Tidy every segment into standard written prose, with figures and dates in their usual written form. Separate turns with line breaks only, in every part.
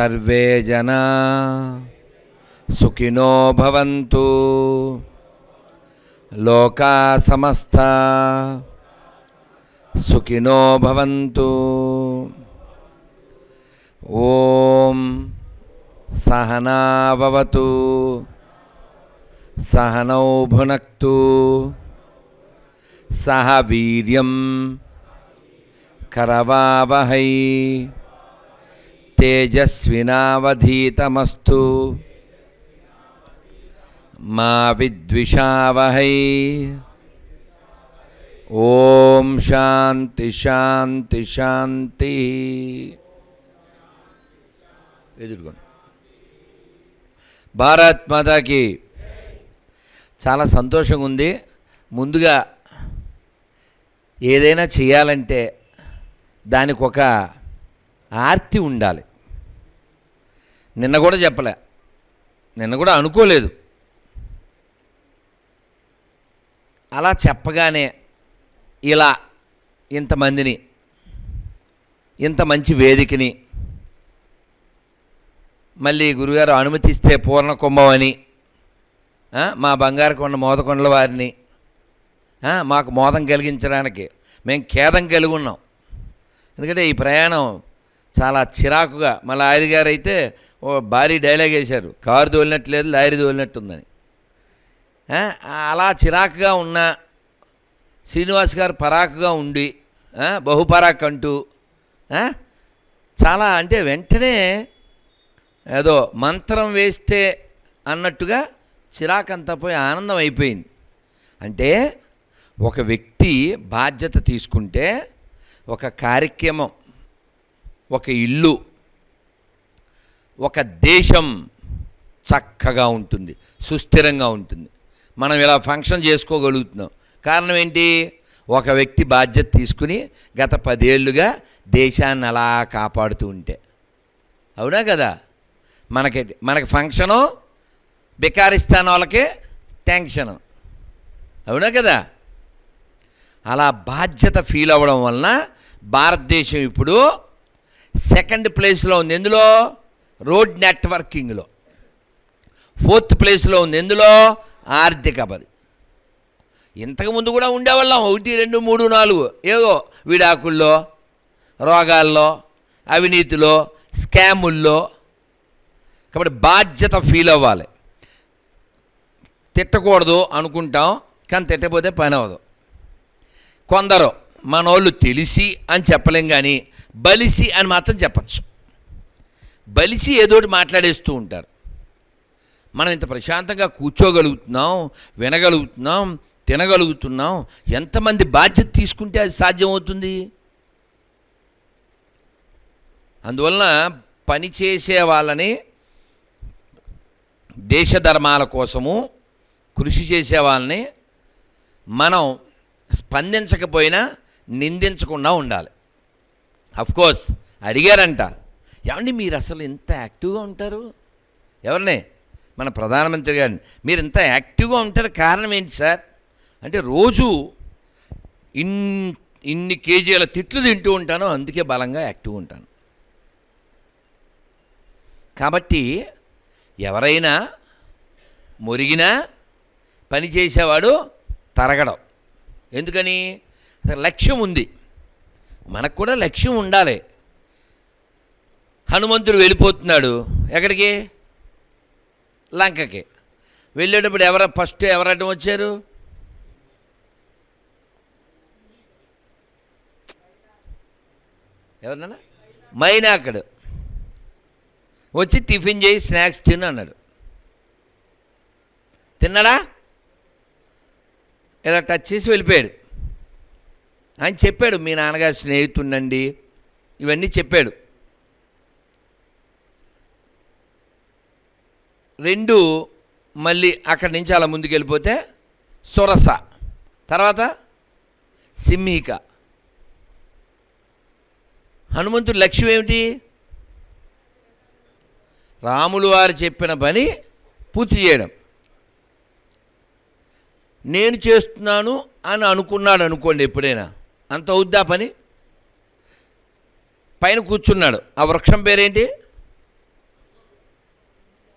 सर्वे जना सुखिनो भवन्तु लोका समस्ता सुखिनो भवन्तु। ओम सहना भवतु सहनौ भुनक्तु सह वीर्यं करवावहै तेजस्विनावधीतमस्तु मा विद्विषावहै। ओम शांति शांति शांति। భారత్ మాతాకి చాలా సంతోషంగా ఉంది. ముందుగా ఏదైనా చేయాలంటే దానికి ఒక ఆర్తి ఉండాలి. నిన్న కూడా చెప్పలే, నిన్న కూడా అనుకోలేదు. అలా చెప్పగానే ఇలా ఇంతమందిని, ఇంత మంచి వేదికని, మళ్ళీ గురుగారు అనుమతిస్తే పూర్ణ కుంభమని, మా బంగారు కొండ మోదకొండల వారిని మాకు మోదం కలిగించడానికి మేము ఖేదం కలిగి ఉన్నాం. ఎందుకంటే ఈ ప్రయాణం చాలా చిరాకుగా, మళ్ళీ ఆయన గారు అయితే ఓ భారీ డైలాగ్ వేశారు, కారు తోలినట్టు లేదు లారీ తోలినట్టు ఉందని. అలా చిరాకుగా ఉన్న శ్రీనివాస్ గారు పరాకుగా ఉండి బహుపరాక్ అంటూ చాలా, అంటే వెంటనే ఏదో మంత్రం వేస్తే అన్నట్టుగా చిరాకంతా పోయి ఆనందం అయిపోయింది. అంటే ఒక వ్యక్తి బాధ్యత తీసుకుంటే ఒక కార్యక్రమం, ఒక ఇల్లు, ఒక దేశం చక్కగా ఉంటుంది, సుస్థిరంగా ఉంటుంది. మనం ఇలా ఫంక్షన్ చేసుకోగలుగుతున్నాం. కారణం ఏంటి? ఒక వ్యక్తి బాధ్యత తీసుకుని గత 10 ఏళ్ళుగా దేశాన్ని అలా కాపాడుతూ ఉంటే. అవునా కదా? మనకి ఫంక్షను, బికారిస్తాన్ వాళ్ళకి టెన్షను. అవునా కదా? అలా బాధ్యత ఫీల్ అవ్వడం వలన భారతదేశం ఇప్పుడు 2nd ప్లేస్లో ఉంది. ఎందులో? రోడ్ నెట్వర్కింగ్లో. 4th ప్లేస్లో ఉంది. ఎందులో? ఆర్థిక పరి. ఇంతకుముందు కూడా ఉండేవాళ్ళం 1, 2, 3, 4 ఏదో విడాకుల్లో, రోగాల్లో, అవినీతిలో, స్కాముల్లో. కాబట్టి బాధ్యత ఫీల్ అవ్వాలి. తిట్టకూడదు అనుకుంటాం, కానీ తిట్టకపోతే పని అవ్వదు. కొందరు మనోళ్ళు తెలిసి అని చెప్పలేం, కానీ బలిసి అని మాత్రం చెప్పచ్చు. బలిసి ఏదోటి మాట్లాడేస్తూ ఉంటారు. మనం ఇంత ప్రశాంతంగా కూర్చోగలుగుతున్నాం, వినగలుగుతున్నాం, తినగలుగుతున్నాం. ఎంతమంది బాధ్యత తీసుకుంటే అది సాధ్యమవుతుంది? అందువలన పనిచేసే వాళ్ళని, దేశ ధర్మాల కోసము కృషి చేసే వాళ్ళని మనం స్పందించకపోయినా నిందించకుండా ఉండాలి. అఫ్కోర్స్ అడిగారంట, ఏమండి మీరు అసలు ఇంత యాక్టివ్గా ఉంటారు, ఎవరిని మన ప్రధానమంత్రి గారిని, మీరు ఇంత యాక్టివ్గా ఉంటారు కారణం ఏంటి సార్ అంటే, రోజు ఇన్ని కేజీల తిట్లు తింటూ ఉంటాను, అందుకే బలంగా యాక్టివ్ ఉంటాను. కాబట్టి ఎవరైనా మురిగినా పని చేసేవాడు తరగడం. ఎందుకని? లక్ష్యం ఉంది. మనకు కూడా లక్ష్యం ఉండాలి. హనుమంతుడు వెళ్ళిపోతున్నాడు ఎక్కడికి? లంకకి. వెళ్ళేటప్పుడు ఫస్ట్ ఎవరడ్డం వచ్చారు? ఎవరన్నా? మైనాకుడు వచ్చి టిఫిన్ చేసి స్నాక్స్ తిను అన్నాడు. తిన్నాడా? ఇలా టచ్ చేసి వెళ్ళిపోయాడు. ఆయన చెప్పాడు, మీ నాన్నగారు స్నేహితుడండి, ఇవన్నీ చెప్పాడు. 2 మళ్ళీ అక్కడి నుంచి అలా ముందుకు వెళ్ళిపోతే సురస, తర్వాత సింహిక. హనుమంతుడి లక్ష్యం ఏమిటి? రాములు వారు చెప్పిన పని పూర్తి చేయడం. నేను చేస్తున్నాను అని అనుకున్నాడు అనుకోండి, ఎప్పుడైనా అంత అవుద్దా పని? పైన కూర్చున్నాడు. ఆ వృక్షం పేరేంటి?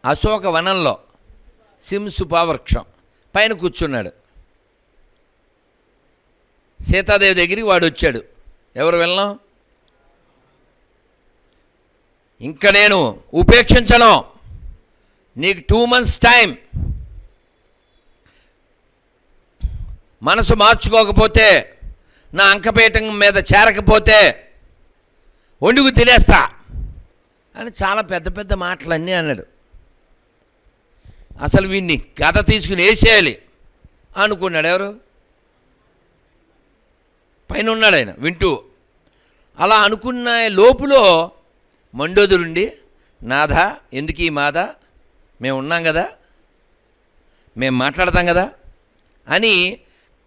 అశోక వనంలో సింసుపా వృక్షం పైన కూర్చున్నాడు. సీతాదేవి దగ్గరికి వాడు వచ్చాడు. ఎవరు వెళ్ళం? ఇంకా నేను ఉపేక్షించను, నీకు 2 months టైం, మనసు మార్చుకోకపోతే, నా అంకపీఠం మీద చేరకపోతే ఒండుకు తినేస్తా అని చాలా పెద్ద పెద్ద మాటలన్నీ అన్నాడు. అసలు వీడిని గద తీసుకుని వేసేయాలి అనుకున్నాడు. ఎవరు? పైన ఉన్నాడు ఆయన వింటూ. అలా అనుకున్న లోపులో మండోదరుండి, నాథ ఎందుకు ఈ మాద, మేము ఉన్నాం కదా, మేము మాట్లాడతాం కదా అని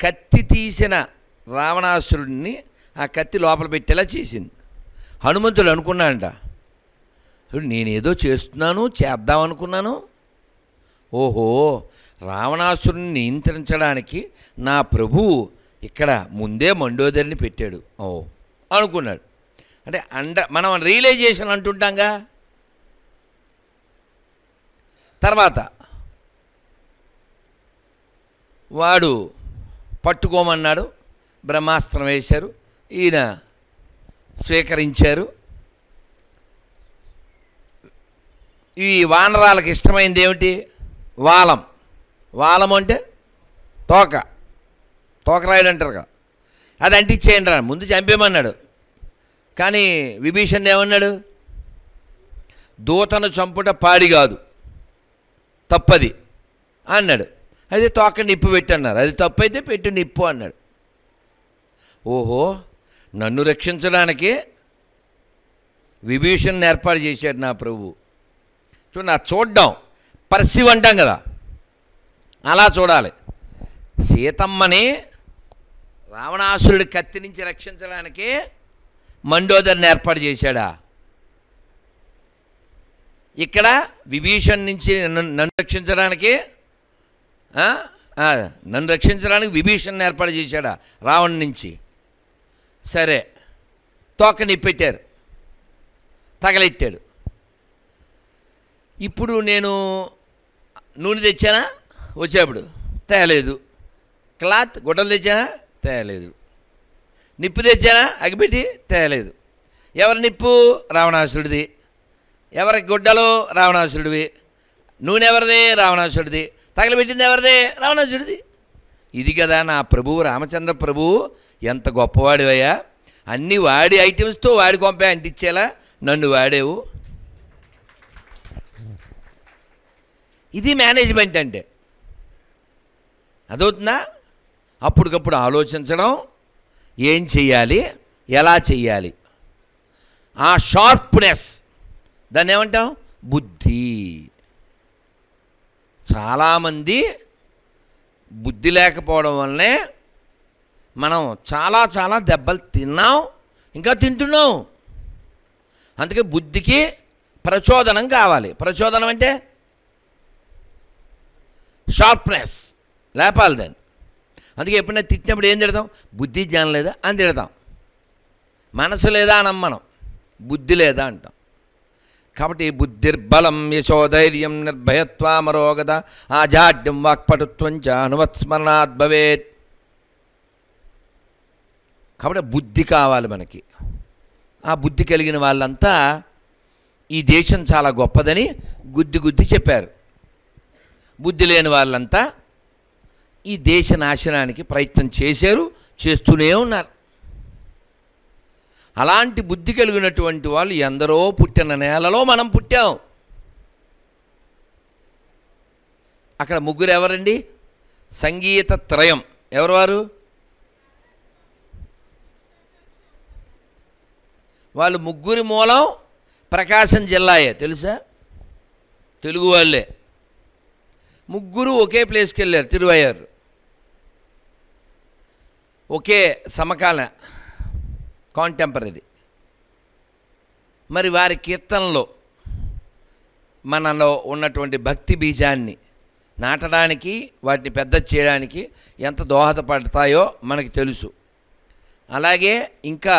కత్తి తీసిన రావణాసురుడిని ఆ కత్తి లోపల పెట్టేలా చేసింది. హనుమంతుడు అనుకున్నాడంట, నేనేదో చేద్దామనుకున్నాను, ఓహో రావణాసురుని నియంత్రించడానికి నా ప్రభువు ఇక్కడ ముందే మండోదరిని పెట్టాడు అనుకున్నాడు. అంటే మనం రియలైజేషన్ అంటుంటాంగా. తర్వాత వాడు పట్టుకోమన్నాడు, బ్రహ్మాస్త్రం వేశారు, ఈయన స్వీకరించారు. ఈ వానరాలకు ఇష్టమైంది ఏమిటి? వాలం. వాలం అంటే తోకరాయుడు అంటారు కదా, అది అంటించేయండి రా, ముందు చంపేమన్నాడు. కానీ విభీషణుడు ఏమన్నాడు? దూతను చంపుట పాడి కాదు, తప్పది అన్నాడు. అయితే తోక నిప్పు పెట్టన్నారు, అది తప్పు అయితే పెట్టి నిప్పు అన్నాడు. ఓహో, నన్ను రక్షించడానికి విభీషణుని ఏర్పాటు చేశాడు నా ప్రభువు. చూడండి, ఆ చూడ్డం పర్సివ్ అంటాం కదా, అలా చూడాలి. సీతమ్మని రావణాసురుడి కత్తి నుంచి రక్షించడానికి మండోదరిని ఏర్పాటు చేశాడా? ఇక్కడ విభీషణ్ నుంచి నన్ను రక్షించడానికి విభీషణ్ ఏర్పాటు చేశాడా రావణ్ నుంచి? సరే, తోకని పెట్టారు, తగలెట్టాడు. ఇప్పుడు నేను నూనె తెచ్చానా వచ్చేప్పుడు? తేలేదు. క్లాత్ గుడ్డలు తెచ్చానా? తేలేదు. నిప్పు తెచ్చానా అగిపెట్టి? తేలేదు. ఎవరి నిప్పు? రావణాసురుడిది. ఎవరి గుడ్డలు? రావణాసురుడివి. నూనె ఎవరిది? రావణాసురుడిది. తగలబెట్టింది ఎవరిది? రావణాసురుడిది. ఇది కదా నా ప్రభువు రామచంద్ర ప్రభువు, ఎంత గొప్పవాడివయ్యా, అన్నీ వాడి ఐటమ్స్తో వాడి కొంపే అంటించేలా నన్ను వాడేవు. ఇది మేనేజ్మెంట్ అంటే. అదవుతుందా? అప్పటికప్పుడు ఆలోచించడం, ఏం చెయ్యాలి, ఎలా చెయ్యాలి, ఆ షార్ప్నెస్, దాన్ని ఏమంటాం? బుద్ధి. చాలామంది బుద్ధి లేకపోవడం వల్లనే మనం చాలా చాలా దెబ్బలు తిన్నాం, ఇంకా తింటున్నాం. అందుకే బుద్ధికి ప్రచోదనం కావాలి. ప్రచోదనం అంటే షార్ప్నెస్ లేపాలి దాన్ని. అందుకే ఎప్పుడైనా తిట్టినప్పుడు ఏం తిడతాం? బుద్ధి జ్ఞానం లేదా అని తిడతాం. మనసు లేదా అనం, మనం బుద్ధి లేదా అంటాం. కాబట్టి బుద్ధిర్బలం యశోధైర్యం నిర్భయత్వామరోగత ఆజాడ్యం వాక్పటుత్వం చ అనువత్స్మరణాత్ భవేత్. కాబట్టి బుద్ధి కావాలి మనకి. ఆ బుద్ధి కలిగిన వాళ్ళంతా ఈ దేశం చాలా గొప్పదని గుద్ది చెప్పారు. బుద్ధి లేని వాళ్ళంతా ఈ దేశ నాశనానికి ప్రయత్నం చేశారు, చేస్తూనే ఉన్నారు. అలాంటి బుద్ధి కలిగినటువంటి వాళ్ళు ఎందరో పుట్టిన నేలలో మనం పుట్టాం. అక్కడ ముగ్గురు ఎవరండి? సంగీత త్రయం. ఎవరు వారు? వాళ్ళు ముగ్గురి మూలం ప్రకాశం జిల్లాయే, తెలుసా? తెలుగు వాళ్ళే. ముగ్గురు ఒకే ప్లేస్కి వెళ్ళారు, తిరువయ్యారు. ఒకే సమకాల కాంటెంపరీ. మరి వారి కీర్తనలో మనలో ఉన్నటువంటి భక్తి బీజాన్ని నాటడానికి, వాటిని పెద్ద చేయడానికి ఎంత దోహదపడతాయో మనకి తెలుసు. అలాగే ఇంకా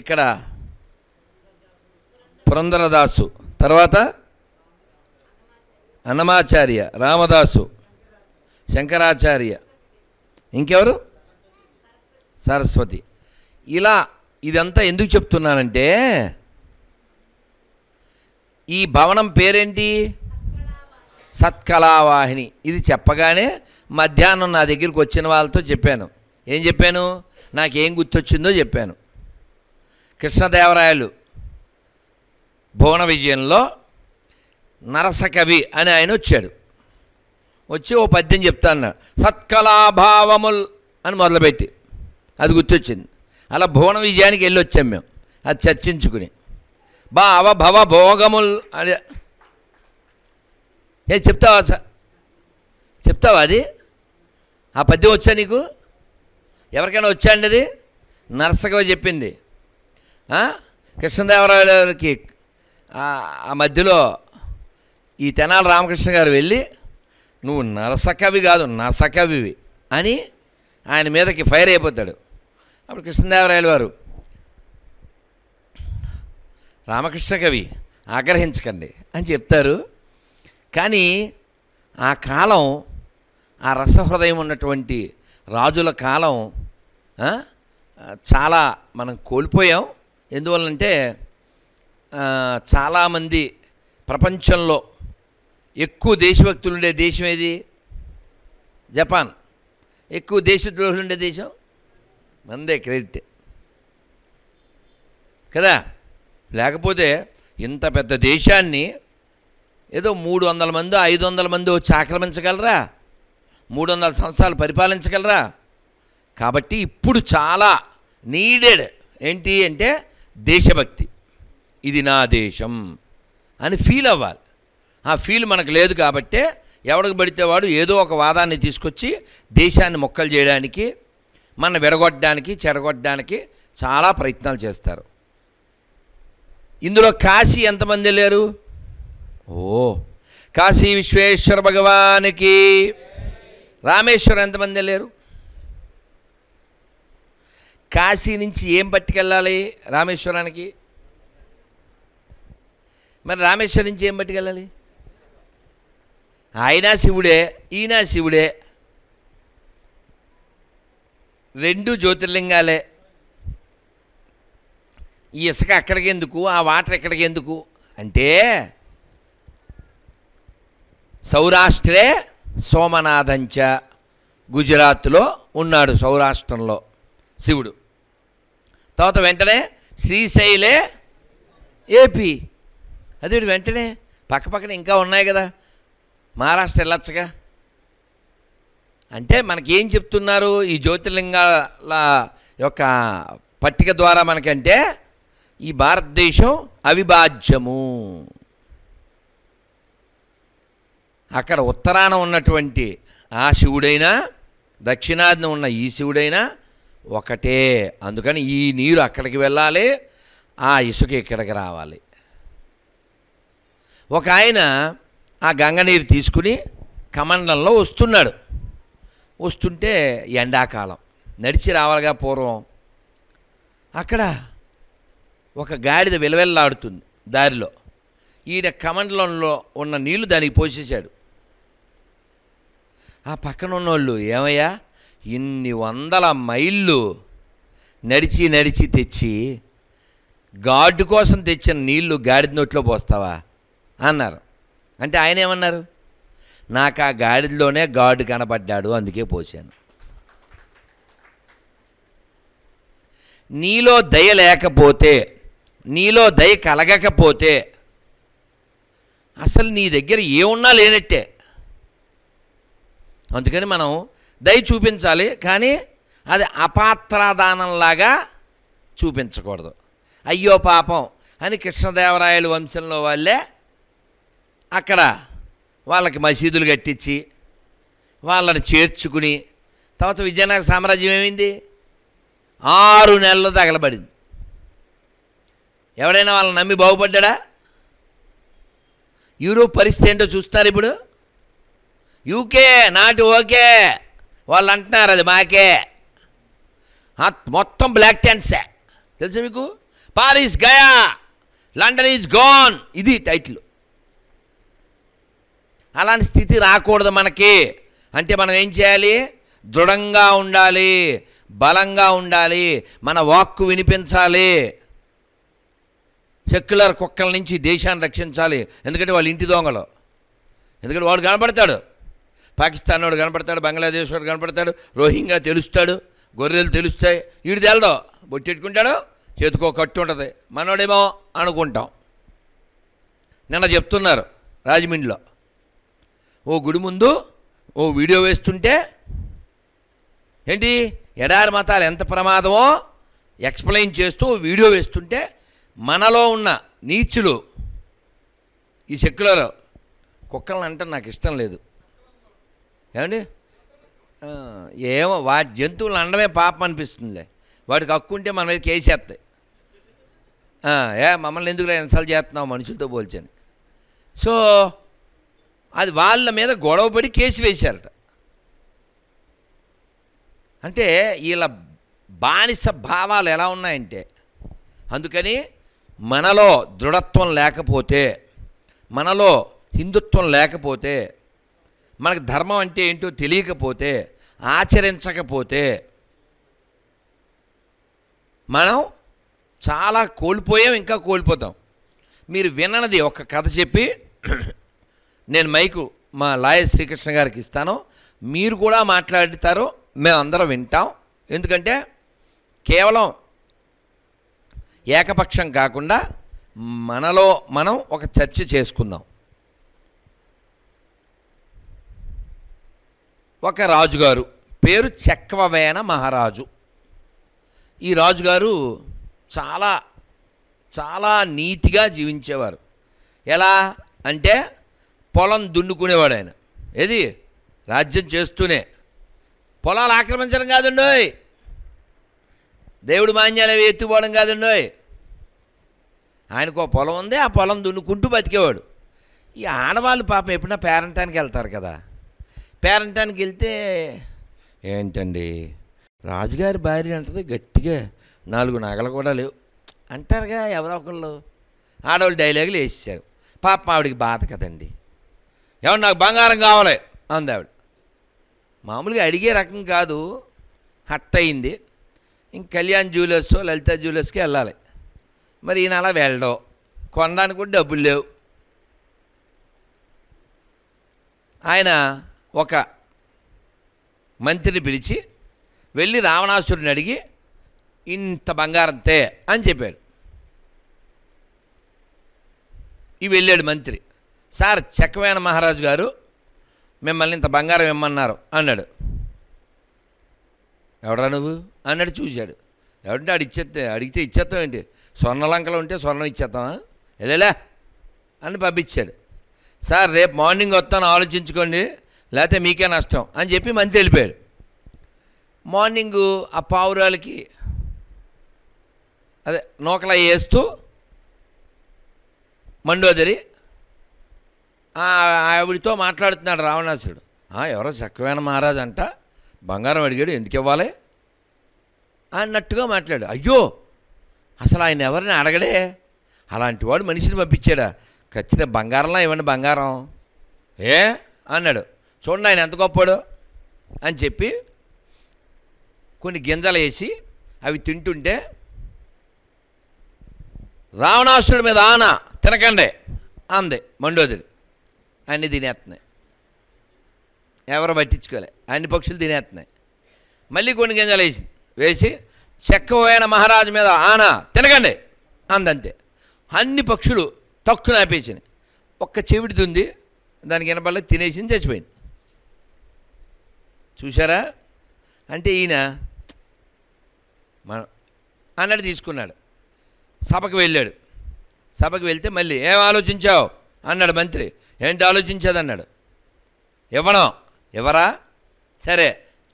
ఇక్కడ పురంధరదాసు, తర్వాత అన్నమాచార్య, రామదాసు, శంకరాచార్య, ఇంకెవరు? సరస్వతి. ఇలా ఇదంతా ఎందుకు చెప్తున్నానంటే, ఈ భవనం పేరేంటి? సత్కళావాహిని. ఇది చెప్పగానే మధ్యాహ్నం నా దగ్గరికి వచ్చిన వాళ్ళతో చెప్పాను. ఏం చెప్పాను? నాకేం గుర్తొచ్చిందో చెప్పాను. కృష్ణదేవరాయలు భువన విజయంలో నరసకవి అని ఆయన వచ్చాడు. వచ్చి ఓ పద్యం చెప్తా అన్నాడు. సత్కళాభావముల్ అని మొదలుపెట్టి అది గుర్తొచ్చింది. అలా భువన విజయానికి వెళ్ళి వచ్చాం మేము, అది చర్చించుకుని. భవ భోగముల్ అని ఏ చెప్తావా సార్? చెప్తావా? అది ఆ పద్యం వచ్చా నీకు? ఎవరికైనా వచ్చా అండి అది? నరసకవి చెప్పింది. కృష్ణదేవరాయలకి ఆ మధ్యలో ఈ తెనాలి రామకృష్ణ గారు వెళ్ళి, నువ్వు నరసకవి కాదు నసకవివి అని ఆయన మీదకి ఫైర్ అయిపోతాడు. అప్పుడు కృష్ణదేవరాయలు వారు, రామకృష్ణ కవి ఆగ్రహించకండి అని చెప్తారు. కానీ ఆ కాలం, ఆ రసహృదయం ఉన్నటువంటి రాజుల కాలం చాలా మనం కోల్పోయాం. ఎందువల్లంటే చాలామంది ప్రపంచంలో ఎక్కువ దేశభక్తులు ఉండే దేశం ఏది? జపాన్. ఎక్కువ దేశద్రోహులు ఉండే దేశం మందే, క్రెడిట్ కదా. లేకపోతే ఇంత పెద్ద దేశాన్ని ఏదో 300 మంది 500 మంది వచ్చి ఆక్రమించగలరా? 300 సంవత్సరాలు పరిపాలించగలరా? కాబట్టి ఇప్పుడు చాలా నీడెడ్ ఏంటి అంటే దేశభక్తి. ఇది నా దేశం అని ఫీల్ అవ్వాలి. ఆ ఫీల్ మనకు లేదు కాబట్టే ఎవడికి పడితే వాడు ఏదో ఒక వాదాన్ని తీసుకొచ్చి దేశాన్ని మొక్కలు చేయడానికి, మన విడగొట్టడానికి, చెడగొట్టడానికి చాలా ప్రయత్నాలు చేస్తారు. ఇందులో కాశీ ఎంతమంది వెళ్ళారు? కాశీ విశ్వేశ్వర భగవానికి. రామేశ్వరం ఎంతమంది వెళ్ళారు? కాశీ నుంచి ఏం పట్టుకెళ్ళాలి రామేశ్వరానికి? మరి రామేశ్వరం నుంచి ఏం పట్టుకెళ్ళాలి? ఆయన శివుడే, ఈయన శివుడే, రెండు జ్యోతిర్లింగాలే. ఈ ఇసుక అక్కడికి ఎందుకు, ఆ వాటర్ ఎక్కడికి ఎందుకు అంటే, సౌరాష్ట్రే సోమనాథంచ, గుజరాత్లో ఉన్నాడు సౌరాష్ట్రంలో శివుడు. తర్వాత వెంటనే శ్రీశైలే ఏపీ. అదే వెంటనే పక్కపక్కన ఇంకా ఉన్నాయి కదా, మహారాష్ట్ర వెళ్ళొచ్చుగా. అంటే మనకేం చెప్తున్నారు ఈ జ్యోతిర్లింగాల యొక్క పట్టిక ద్వారా? మనకంటే ఈ భారతదేశం అవిభాజ్యము. అక్కడ ఉత్తరాన ఉన్నటువంటి ఆ శివుడైనా, దక్షిణాదిన ఉన్న ఈ శివుడైనా ఒకటే. అందుకని ఈ నీరు అక్కడికి వెళ్ళాలి, ఆ ఇసుక ఇక్కడికి రావాలి. ఒక ఆయన ఆ గంగ నీరు తీసుకుని కమండలంలో వస్తున్నాడు. వస్తుంటే ఎండాకాలం నడిచి రావాలిగా పూర్వం. అక్కడ ఒక గాడిద విలవెల్లాడుతుంది దారిలో. ఈయన కమండలంలో ఉన్న నీళ్లు దానికి పోసేశాడు. ఆ పక్కన ఉన్నోళ్ళు, ఏమయ్యా ఇన్ని 100 మైళ్ళు నడిచి నడిచి తెచ్చి గాడు కోసం తెచ్చిన నీళ్లు గాడిద నోట్లో పోస్తావా అన్నారు. అంటే ఆయన ఏమన్నారు, నాకు ఆ గాడిదలోనే గాడు కనపడ్డాడు అందుకే పోసాను. నీలో దయ లేకపోతే, నీలో దయ కలగకపోతే అసలు నీ దగ్గర ఏమున్నా లేనట్టే. అందుకని మనం దయ చూపించాలి, కానీ అది అపాత్రదానంలాగా చూపించకూడదు. అయ్యో పాపం అని కృష్ణదేవరాయల వంశంలో వాళ్ళే అక్కడ వాళ్ళకి మసీదులు కట్టించి వాళ్ళని చేర్చుకుని, తర్వాత విజయనగర సామ్రాజ్యం ఏమైంది, 6 నెలలు తగలబడింది. ఎవడైనా వాళ్ళని నమ్మి బాగుపడ్డా? యూరోప్ పరిస్థితి ఏంటో చూస్తారు ఇప్పుడు. యూకే నాట్ ఓకే, వాళ్ళు అంటున్నారు అది మాకే. మొత్తం బ్లాక్ టెంట్సే తెలుసా మీకు. Paris Gaya, London is gone, ఇది టైటిల్. అలాంటి స్థితి రాకూడదు మనకి. అంటే మనం ఏం చేయాలి, దృఢంగా ఉండాలి, బలంగా ఉండాలి, మన వాక్కు వినిపించాలి. సెక్యులర్ కుక్కల నుంచి దేశాన్ని రక్షించాలి. ఎందుకంటే వాళ్ళు ఇంటి దొంగలు. ఎందుకంటే వాడు కనపడతాడు, పాకిస్తాన్ వాడు కనపడతాడు, బంగ్లాదేశ్ వాడు కనపడతాడు, రోహింగ్యా తెలుస్తాడు, గొర్రెలు తెలుస్తాయి. వీడు తెలదో, బొట్టెట్టుకుంటాడు, చేతికో కట్టు ఉంటుంది, మనోడేమో అనుకుంటాం. నిన్న చెప్తున్నారు రాజమండ్రిలో ఓ గుడి ముందు ఓ వీడియో వేస్తుంటే, ఏంటి ఎడారి మతాలు ఎంత ప్రమాదమో ఎక్స్ప్లెయిన్ చేస్తూ వీడియో వేస్తుంటే, మనలో ఉన్న నీచులు ఈ సెక్యులర్ కుక్కలను అంటే నాకు ఇష్టం లేదు. ఏమండి ఏమో వాటి జంతువులు అండమే పాపం అనిపిస్తుందిలే. వాటికి హక్కుంటే మన మీద కేసేస్తాయి. మమ్మల్ని ఎందుకు ఇన్సల్ట్ చేస్తున్నావు మనుషులతో పోల్చని. సో అది వాళ్ళ మీద గొడవపడి కేసు వేశారట. అంటే వీళ్ళ బానిస భావాలు ఎలా ఉన్నాయంటే, అందుకని మనలో దృఢత్వం లేకపోతే, మనలో హిందుత్వం లేకపోతే, మనకు ధర్మం అంటే ఏంటో తెలియకపోతే, ఆచరించకపోతే మనం చాలా కోల్పోయాం, ఇంకా కోల్పోతాం. మీరు విన్నది ఒక కథ చెప్పి నేను మైకు మా లాయర్ శ్రీకృష్ణ గారికి ఇస్తాను, మీరు కూడా మాట్లాడతారు, మేమందరం వింటాం. ఎందుకంటే కేవలం ఏకపక్షం కాకుండా మనలో మనం ఒక చర్చ చేసుకుందాం. ఒక రాజుగారు పేరు చక్రవేణ మహారాజు. ఈ రాజుగారు చాలా చాలా నీతిగా జీవించేవారు. ఎలా అంటే పొలం దున్నుకునేవాడు ఆయన. ఏది రాజ్యం చేస్తూనే పొలాలు ఆక్రమించడం కాదండోయ్, దేవుడు మాన్యాలు అవి ఎత్తుపోవడం కాదండోయ్. ఆయనకు ఒక పొలం ఉంది, ఆ పొలం దున్నుకుంటూ బతికేవాడు. ఈ ఆడవాళ్ళు పాపం ఎప్పుడైనా పేరంటానికి వెళ్తారు కదా, పేరంటానికి వెళ్తే ఏంటండి రాజుగారి భార్య అంటది గట్టిగా 4 నగలు కూడా లేవు అంటారుగా ఎవరో ఒకళ్ళు. ఆడవాళ్ళు డైలాగులు వేసేసారు. పాపం ఆవిడికి బాధ కదండి. ఏమన్నా నాకు బంగారం కావాలి అంది ఆవిడ. మామూలుగా అడిగే రకం కాదు, హట్ అయింది. ఇంక కళ్యాణ్ జ్యువెలర్స్ లలిత జ్యువెలర్స్కి వెళ్ళాలి. మరి ఈయన అలా వెళ్ళడం, కొనడానికి కూడా డబ్బులు లేవు. ఆయన ఒక మంత్రిని పిలిచి వెళ్ళి రావణాసురుడిని అడిగి ఇంత బంగారం తే అని చెప్పాడు. ఇవి వెళ్ళాడు మంత్రి. సార్ చక్రవేణ మహారాజు గారు మిమ్మల్ని ఇంత బంగారం ఇమ్మన్నారు అన్నాడు. ఎవడా నువ్వు అన్నాడు. చూశాడు. ఎవడంటే అడిగితే ఇచ్చేస్తాం ఏంటి, స్వర్ణలంకలు ఉంటే స్వర్ణం ఇచ్చేస్తామా, వెళ్ళలే అని పంపించాడు. సార్ రేపు మార్నింగ్ వస్తాను ఆలోచించుకోండి, లేకపోతే మీకే నష్టం అని చెప్పి మంత్రి వెళ్ళిపోయాడు. మార్నింగు ఆ పావురాలకి అదే నూకల వేస్తూ మండోదరి ఆవిడితో మాట్లాడుతున్నాడు రావణాసురుడు. ఎవరో చక్కవేణ మహారాజు అంట బంగారం అడిగాడు, ఎందుకు ఇవ్వాలి అన్నట్టుగా మాట్లాడు. అయ్యో, అసలు ఆయన ఎవరిని అడగడే, అలాంటి వాడు మనిషిని పంపించాడా, ఖచ్చితంగా బంగారంలా ఇవ్వండి బంగారం అన్నాడు. చూడండి ఆయన ఎంత గొప్పవాడు అని చెప్పి కొన్ని గింజలు వేసి అవి తింటుంటే, రావణాసురుడి మీద ఆన తినకండి అంది మండోదరి. అన్నీ తినేస్తున్నాయి, ఎవరు పట్టించుకోలే, అన్ని పక్షులు తినేస్తున్నాయి. మళ్ళీ కొన్ని గింజలు వేసి చక్కవేణ మహారాజు మీద ఆన తినకండి అందంతే. అన్ని పక్షులు తక్కువ ఆపేసింది, ఒక్క చెవిటిది దానికి వినపడలే, తినేసింది, చచ్చిపోయింది. చూసారా? అంటే ఈయన మన అన్నట్టు తీసుకున్నాడు. సభకు వెళ్ళాడు. సభకు వెళ్తే మళ్ళీ ఏం ఆలోచించావు అన్నాడు మంత్రి. ఏంటి ఆలోచించేది అన్నాడు. ఎవరా, సరే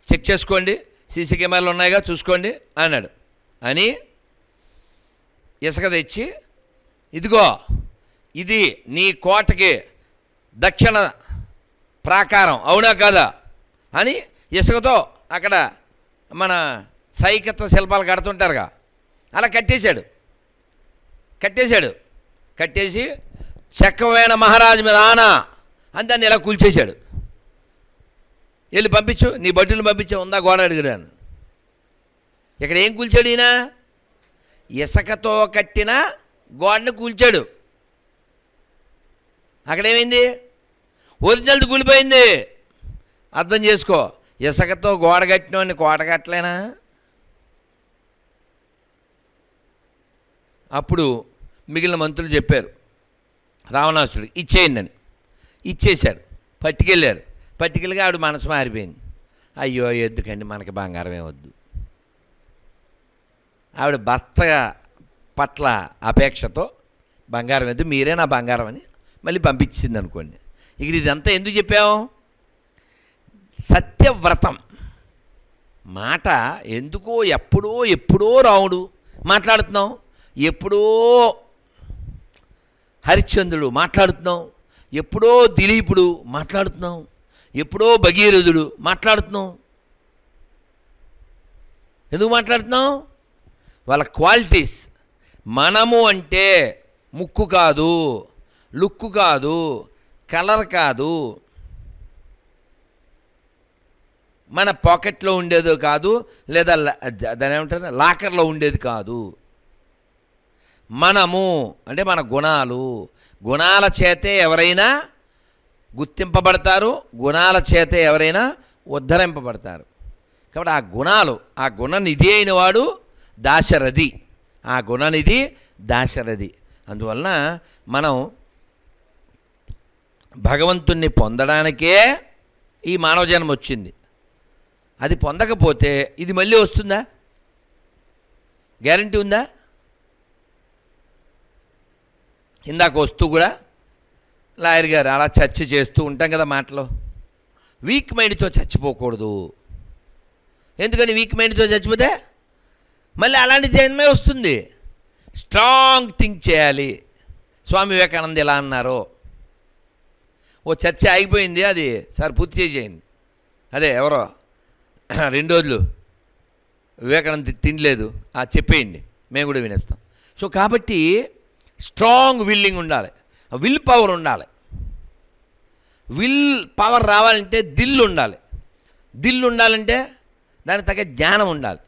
చెక్ చేసుకోండి, సీసీ కెమెరాలు ఉన్నాయిగా చూసుకోండి అన్నాడు. అని ఇసుక తెచ్చి, ఇదిగో ఇది నీ కోటకి దక్షిణ ప్రాకారం అవునా కాదా అని ఇసుకతో అక్కడ మన సైకత శిల్పాలు కడుతుంటారుగా అలా కట్టేసి చక్కవేణ మహారాజు మీద ఆనా అని దాన్ని ఇలా కూల్చేశాడు. వెళ్ళి పంపించు, నీ బట్టులు పంపించే ఉందా గోడ అడిగాను. ఇక్కడ ఏం కూల్చాడు ఈయన? ఇసుకతో కట్టిన గోడని కూల్చాడు. అక్కడేమైంది? ఒరిజినల్ది కూలిపోయింది. అర్థం చేసుకో, ఇసుకతో గోడ కట్టినవాడిని కోట కట్టలేనా? అప్పుడు మిగిలిన మంత్రులు చెప్పారు రావణాసురుడు ఇచ్చేయండి అని. ఇచ్చేశారు. పట్టుకెళ్ళి ఆవిడ మనసు మారిపోయింది. అయ్యో ఎందుకండి, మనకి బంగారమే వద్దు. ఆవిడ భర్త పట్ల అపేక్షతో బంగారం వద్దు, మీరే నా బంగారం అని మళ్ళీ పంపించింది అనుకోండి. ఇక్కడ ఇదంతా ఎందుకు చెప్పాము? సత్యవ్రతం మాట ఎందుకో ఎప్పుడో రాముడు మాట్లాడుతున్నాం, ఎప్పుడో హరిశ్చంద్రుడు మాట్లాడుతున్నాం, ఎప్పుడో దిలీపుడు మాట్లాడుతున్నాం, ఎప్పుడో భగీరథుడు మాట్లాడుతున్నాం. ఎందుకు మాట్లాడుతున్నాం? వాళ్ళ క్వాలిటీస్. మనము అంటే ముక్కు కాదు, లుక్కు కాదు, కలర్ కాదు, మన పాకెట్లో ఉండేది కాదు, లేదా దాని ఏమంటారు లాకర్లో ఉండేది కాదు. మనము అంటే మన గుణాల చేతే ఎవరైనా గుర్తింపబడతారు, గుణాల చేతే ఎవరైనా ఉద్ధరింపబడతారు. కాబట్టి ఆ గుణనిధి అయిన వాడు దాశరథి, ఆ గుణనిధి దాశరథి. అందువలన మనం భగవంతుణ్ణి పొందడానికే ఈ మానవ జన్మ వచ్చింది. అది పొందకపోతే ఇది మళ్ళీ వస్తుందా? గ్యారంటీ ఉందా? ఇందాక వస్తూ కూడా లాయర్ గారు అలా చర్చ చేస్తూ ఉంటాం కదా మాటలో. వీక్ మైండ్తో చచ్చిపోకూడదు. ఎందుకని వీక్ మైండ్తో చచ్చిపోతే మళ్ళీ అలాంటి జన్మే వస్తుంది. స్ట్రాంగ్ థింక్ చేయాలి. స్వామి వివేకానంద ఎలా అన్నారో, ఓ చర్చ ఆగిపోయింది, అది సార్ పూర్తి చేసేయండి. అదే ఎవరో 2 రోజులు వివేకానంద తినలేదు, చెప్పేయండి, మేము కూడా వినేస్తాం. సో కాబట్టి స్ట్రాంగ్ విల్లింగ్ ఉండాలి, విల్ పవర్ ఉండాలి. విల్ పవర్ రావాలంటే దిల్ ఉండాలంటే దానికి తగ్గ జ్ఞానం ఉండాలి.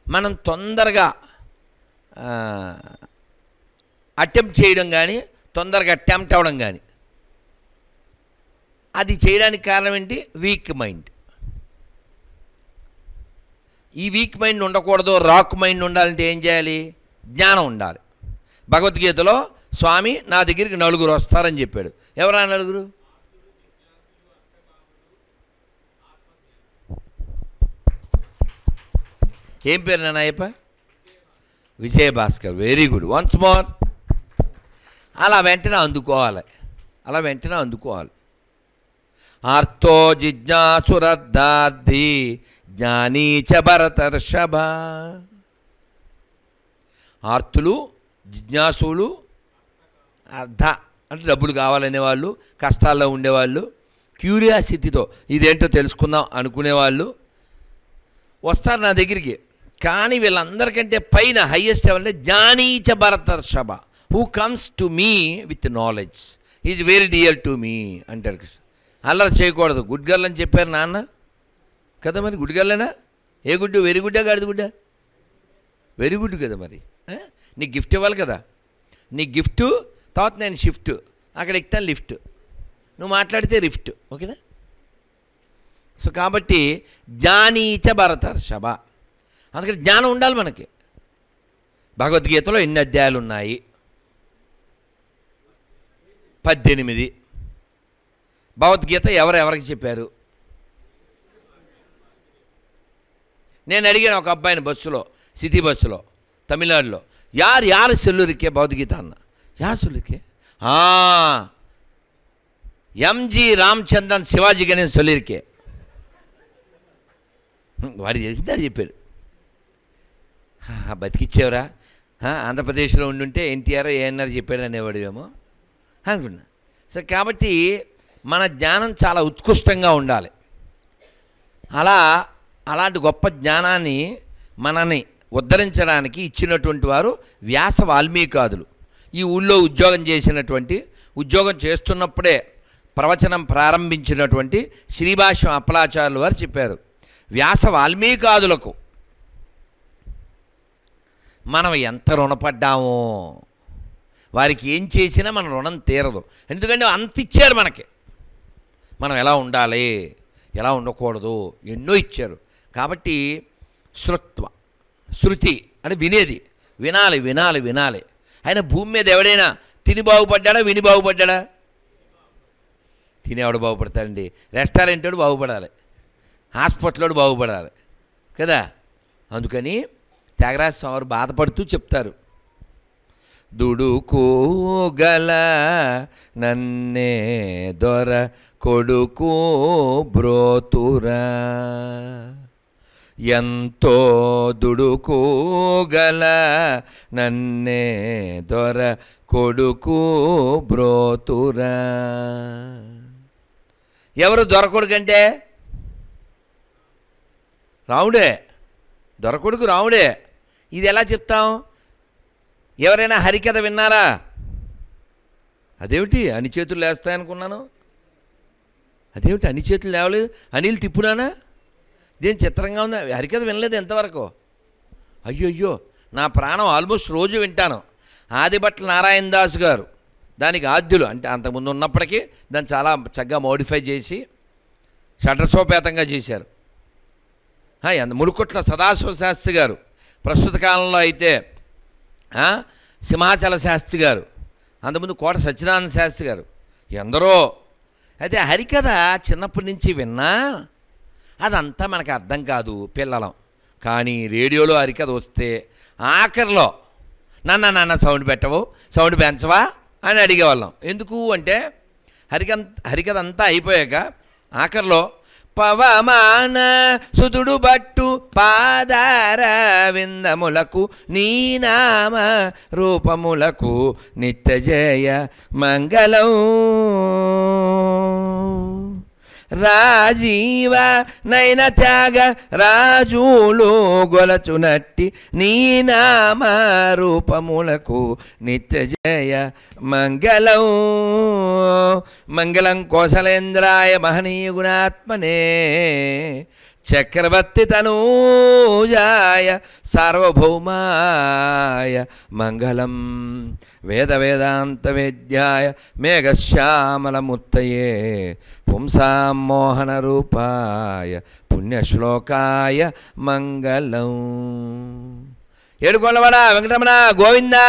మనం తొందరగా అటెంప్ట్ చేయడం కానీ, తొందరగా టెంప్ట్ అవ్వడం కానీ, అది చేయడానికి కారణం ఏంటి? Week mind. ఈ వీక్ మైండ్ ఉండకూడదు, రాక్ మైండ్ ఉండాలంటే ఏం చేయాలి? జ్ఞానం ఉండాలి. భగవద్గీతలో స్వామి నా దగ్గరికి 4 వస్తారని చెప్పాడు. ఎవరా 4? ఏం పేరు నాన్న Ayyappa? Vijayabhaskar. Very good. Once more. అలా వెంటనే అందుకోవాలి. ఆర్తో జిజ్ఞాసురద్ధార్థి జ్ఞానీ చ భరతర్షభ. ఆర్తులు, జిజ్ఞాసులు, అర్థ అంటే డబ్బులు కావాలనేవాళ్ళు, కష్టాల్లో ఉండేవాళ్ళు, క్యూరియాసిటీతో ఇదేంటో తెలుసుకుందాం అనుకునేవాళ్ళు వస్తారు నా దగ్గరికి. కానీ వీళ్ళందరికంటే పైన హయ్యెస్ట్ ఎవరంటే జ్ఞానీచ భరతర్షభ, who comes to me with knowledge is very dear to me అంటాడు కృష్ణ. అల్లరి చేయకూడదు, గుడ్ గర్ల్ అని చెప్పారు నాన్న కదా, మరి గుడ్ గర్లేనా? ఏ గుడ్డు? వెరీ గుడ్డా గాడిద గుడ్డా? వెరీ గుడ్ కదా. మరి నీకు గిఫ్ట్ ఇవ్వాలి కదా, నీ గిఫ్ట్ తర్వాత నేను షిఫ్ట్, అక్కడ ఎక్కుతాను లిఫ్ట్, నువ్వు మాట్లాడితే రిఫ్ట్. ఓకేనా? సో కాబట్టి జ్ఞానీచ భరతర్షభ, అందుకని జ్ఞానం ఉండాలి మనకి. భగవద్గీతలో ఎన్ని అధ్యాయాలు ఉన్నాయి? 18. భగవద్గీత ఎవరెవరికి చెప్పారు? నేను అడిగాను ఒక అబ్బాయిని బస్సులో, సిటీ బస్సులో తమిళనాడులో, యారు సెల్లురికే భగవద్గీత అన్న. యారు సెల్లురికే? ఎంజి రామచంద్రన్ శివాజీ గణేష్ సొల్లిరికే. వాడు చేసిందాడు చెప్పాడు. బతికిచ్చేవరా, ఆంధ్రప్రదేశ్లో ఉండుంటే ఎన్టీఆర్ ఏఎన్ఆర్ చెప్పాడు అనేవాడు అనుకున్నా. సో కాబట్టి మన జ్ఞానం చాలా ఉత్కృష్టంగా ఉండాలి. అలాంటి గొప్ప జ్ఞానాన్ని మనని ఉద్ధరించడానికి ఇచ్చినటువంటి వారు వ్యాస వాల్మీకాదులు. ఈ ఊళ్ళో ఉద్యోగం చేస్తున్నప్పుడే ప్రవచనం ప్రారంభించినటువంటి శ్రీభాష్యం అప్పలాచార్యులు వారు చెప్పారు, వ్యాస వాల్మీకాదులకు మనం ఎంత రుణపడ్డామో, వారికి ఏం చేసినా మన రుణం తీరదు. ఎందుకంటే అంత ఇచ్చారు మనకి, మనం ఎలా ఉండాలి ఎలా ఉండకూడదు ఎన్నో ఇచ్చారు. కాబట్టి శృతి అంటే వినేది, వినాలి. ఆయన భూమి మీద ఎవడైనా తిని బాగుపడ్డా విని బాగుపడ్డా? తినేవాడు బాగుపడతాడండి, రెస్టారెంట్ వాడు బాగుపడాలి, హాస్పిటల్ బాగుపడాలి కదా. అందుకని త్యాగరాజ స్వామి బాధపడుతూ చెప్తారు, దుడుకోగల నన్నే దొర కొడుకు బ్రోతురా, ఎంతో దుడుకోగల నన్నే దొర కొడుకు బ్రోతురా. ఎవరు దొరకొడుకంటే? రాముడే, దొరకొడుకు రాముడే. ఇది ఎలా చెప్తాం? ఎవరైనా హరికథ విన్నారా? అదేమిటి అన్ని చేతులు లేస్తాయనుకున్నాను, అదేమిటి అన్ని చేతులు లేవలేదు, అనిల్ తిప్పునానా, ఇదేం చిత్రంగా ఉంది, హరికథ వినలేదు ఎంతవరకు? అయ్యో నా ప్రాణం ఆల్మోస్ట్ రోజు వింటాను. ఆదిభట్ల నారాయణ దాస్ గారు దానికి ఆద్యులు, అంటే అంతకుముందు ఉన్నప్పటికీ దాన్ని చాలా చక్కగా మోడిఫై చేసి షడ్రసోపేతంగా చేశారు. ములుకుట్ల సదాశివ శాస్త్రి గారు, ప్రస్తుత కాలంలో అయితే సింహాచల శాస్త్రి గారు, అంతకుముందు కోట సత్యనారాయణ శాస్త్రి గారు, ఎందరో. అయితే హరికథ చిన్నప్పటి నుంచి విన్నా అదంతా మనకు అర్థం కాదు పిల్లలం. కానీ రేడియోలో హరికథ వస్తే ఆఖరిలో నాన్న సౌండ్ పెట్టవు, సౌండ్ పెంచవా అని అడిగేవాళ్ళం. ఎందుకు అంటే హరికథ అంతా అయిపోయాక ఆఖరిలో పవమాన సుతుడు బట్టు పాదార విందములకు నీ నామ రూపములకు నిత్య జయ మంగళం, రాజీవ నైన త్యాగ రాజులు గొలచునట్టి నీ నామ రూపములకు నిత్య జయ మంగళం, మంగళం కోసలేంద్రాయ మహనీయ గుణాత్మనే చక్రవర్తి తనూజాయ సార్వభౌమాయ మంగళం, వేదాంత వేద్యాయ మేఘశ్యామలమూర్తయే పుంసాం మోహన రూపాయ పుణ్యశ్లోకాయ మంగళం. ఏడుకొండవాడ వెంకటరమణ గోవిందా.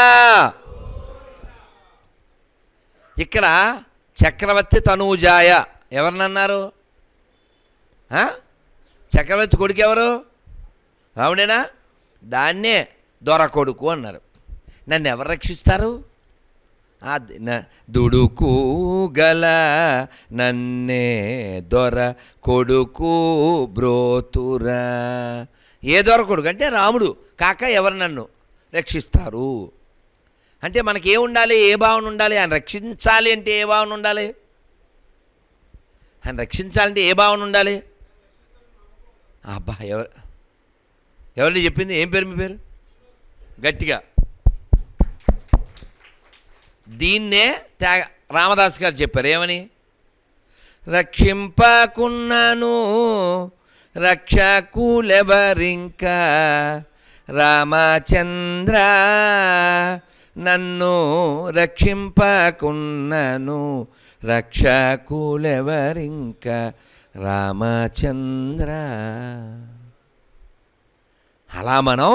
ఇక్కడ చక్రవర్తి తనూజాయ ఎవరినన్నారు? చక్రవర్తి కొడుకు ఎవరు? రావుడేనా? దాన్నే దొర కొడుకు అన్నారు. నన్ను ఎవరు రక్షిస్తారు? దుడుకు గల నన్నే దొర కొడుకు బ్రోతురా. ఏ దొర కొడుకు అంటే రాముడు కాక ఎవరు నన్ను రక్షిస్తారు అంటే మనకి ఏ ఉండాలి, ఏ భావన ఉండాలి? ఆయన రక్షించాలి అంటే ఏ భావన ఉండాలి? ఆయన రక్షించాలంటే ఏ భావన ఉండాలి? అబ్బా, ఎవరిని చెప్పింది? ఏం పేరు మీ పేరు? గట్టిగా. దీన్నే రామదాస్ గారు చెప్పారు. ఏమని? రక్షింపకున్నను రక్షకులెవరింకా రామచంద్ర, నన్ను రక్షింపకున్నను రక్షకులెవరింకా రామచంద్ర. అలా మనం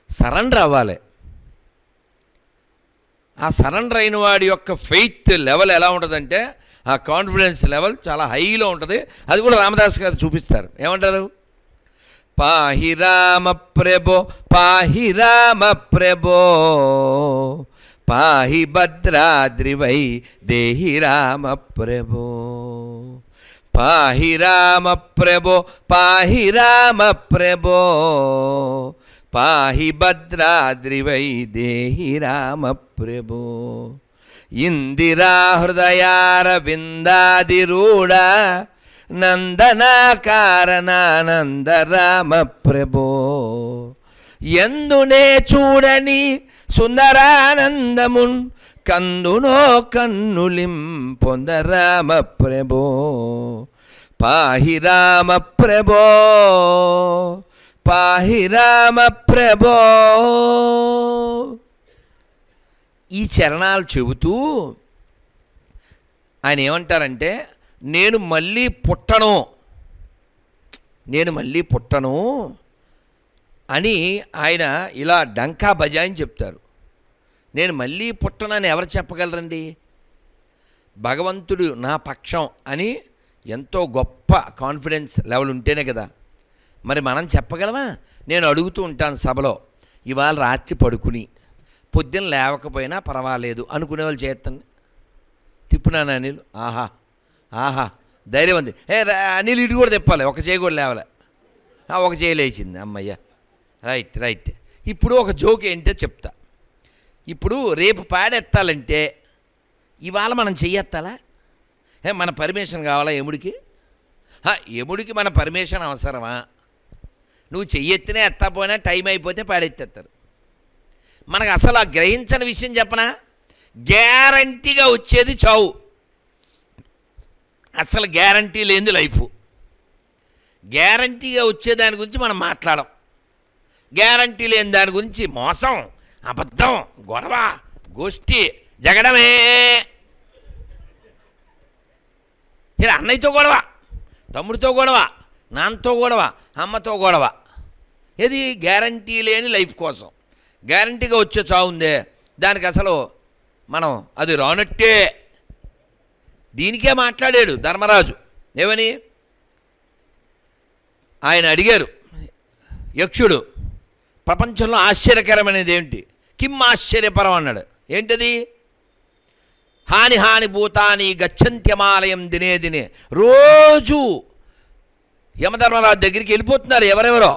సరెండర్ అవ్వాలి. ఆ సరెండర్ అయిన వాడి యొక్క ఫెయిత్ లెవెల్ ఎలా ఉంటుందంటే, ఆ కాన్ఫిడెన్స్ లెవెల్ చాలా హైలో ఉంటుంది. అది కూడా రామదాస్ గారు చూపిస్తారు. ఏమంటారు? పాహి రామ ప్రభో, పాహి రామ ప్రభో, పాహి భద్రాద్రివై దేహి రామ ప్రభో. పాహి రామ ప్రభో, పాహి రామ ప్రభో, పాహి భద్రాద్రివై దేహి రామ ప్రభో. ఇందిరా హృదయారవిందాదిరూఢ నందనాకారణానంద రామ ప్రభో. ఎందునే చూడని సుందరానందమున్ కందునో కన్నులిం పొంద రామ ప్రభో. పాహి రామ ప్రభో, పాహి రామ ప్రభో. ఈ చరణాలు చెబుతూ ఆయన ఏమంటారంటే, నేను మళ్ళీ పుట్టను అని ఆయన ఇలా డంకా బజాయిని చెప్తారు. నేను మళ్ళీ పుట్టనని ఎవరు చెప్పగలరండి? భగవంతుడు నా పక్షం అని ఎంతో గొప్ప కాన్ఫిడెన్స్ లెవెల్ ఉంటేనే కదా. మరి మనం చెప్పగలమా? నేను అడుగుతూ ఉంటాను సభలో, ఇవాళ రాత్రి పడుకుని పొద్దున్న లేవకపోయినా పర్వాలేదు అనుకునే వాళ్ళు చేస్తాను. తిప్పునాను అనిల్, ఆహా ఆహా ధైర్యం ఉంది. అనిల్ ఇటు కూడా తిప్పాలి, ఒక చేయి కూడా లేవలే, ఒక చేయి లేచింది, అమ్మయ్య, రైట్ రైట్. ఇప్పుడు ఒక జోక్ ఏంటో చెప్తా. ఇప్పుడు రేపు పాడెత్తాలంటే ఇవాళ మనం చెయ్యెత్తాలా? మన పర్మిషన్ కావాలా ఎముడికి? ఎముడికి మన పర్మిషన్ అవసరమా? నువ్వు చెయ్యెత్తినే ఎత్తపోయినా టైం అయిపోతే పాడెత్తేస్తారు. మనకు అసలు ఆ గ్రహించని విషయం చెప్పనా, గ్యారంటీగా వచ్చేది చావు. అసలు గ్యారంటీ లేని లైఫ్. గ్యారంటీగా వచ్చే దాని గురించి మనం మాట్లాడం, గ్యారంటీ లేని దాని గురించి మోసం, అబద్ధం, గొడవ, గోష్ఠి, జగడమే. ఇలా అన్నయ్యతో గొడవ, తమ్ముడితో గొడవ, నాన్నతో గొడవ, అమ్మతో గొడవ. ఇది గ్యారంటీ లేని లైఫ్ కోసం. గ్యారంటీగా వచ్చే చావు ఉందే, దానికి అసలు మనం అది రానట్టే. దీనికే మాట్లాడాడు ధర్మరాజు. ఏమని? ఆయన అడిగారు యక్షుడు, ప్రపంచంలో ఆశ్చర్యకరమైనది ఏంటి? కిమ్ ఆశ్చర్యపరం అన్నాడు. ఏంటది? హాని హాని భూతాని గచ్చంత్యమాలయం దినే దినే. రోజు యమధర్మరాజు దగ్గరికి వెళ్ళిపోతున్నారు ఎవరెవరో,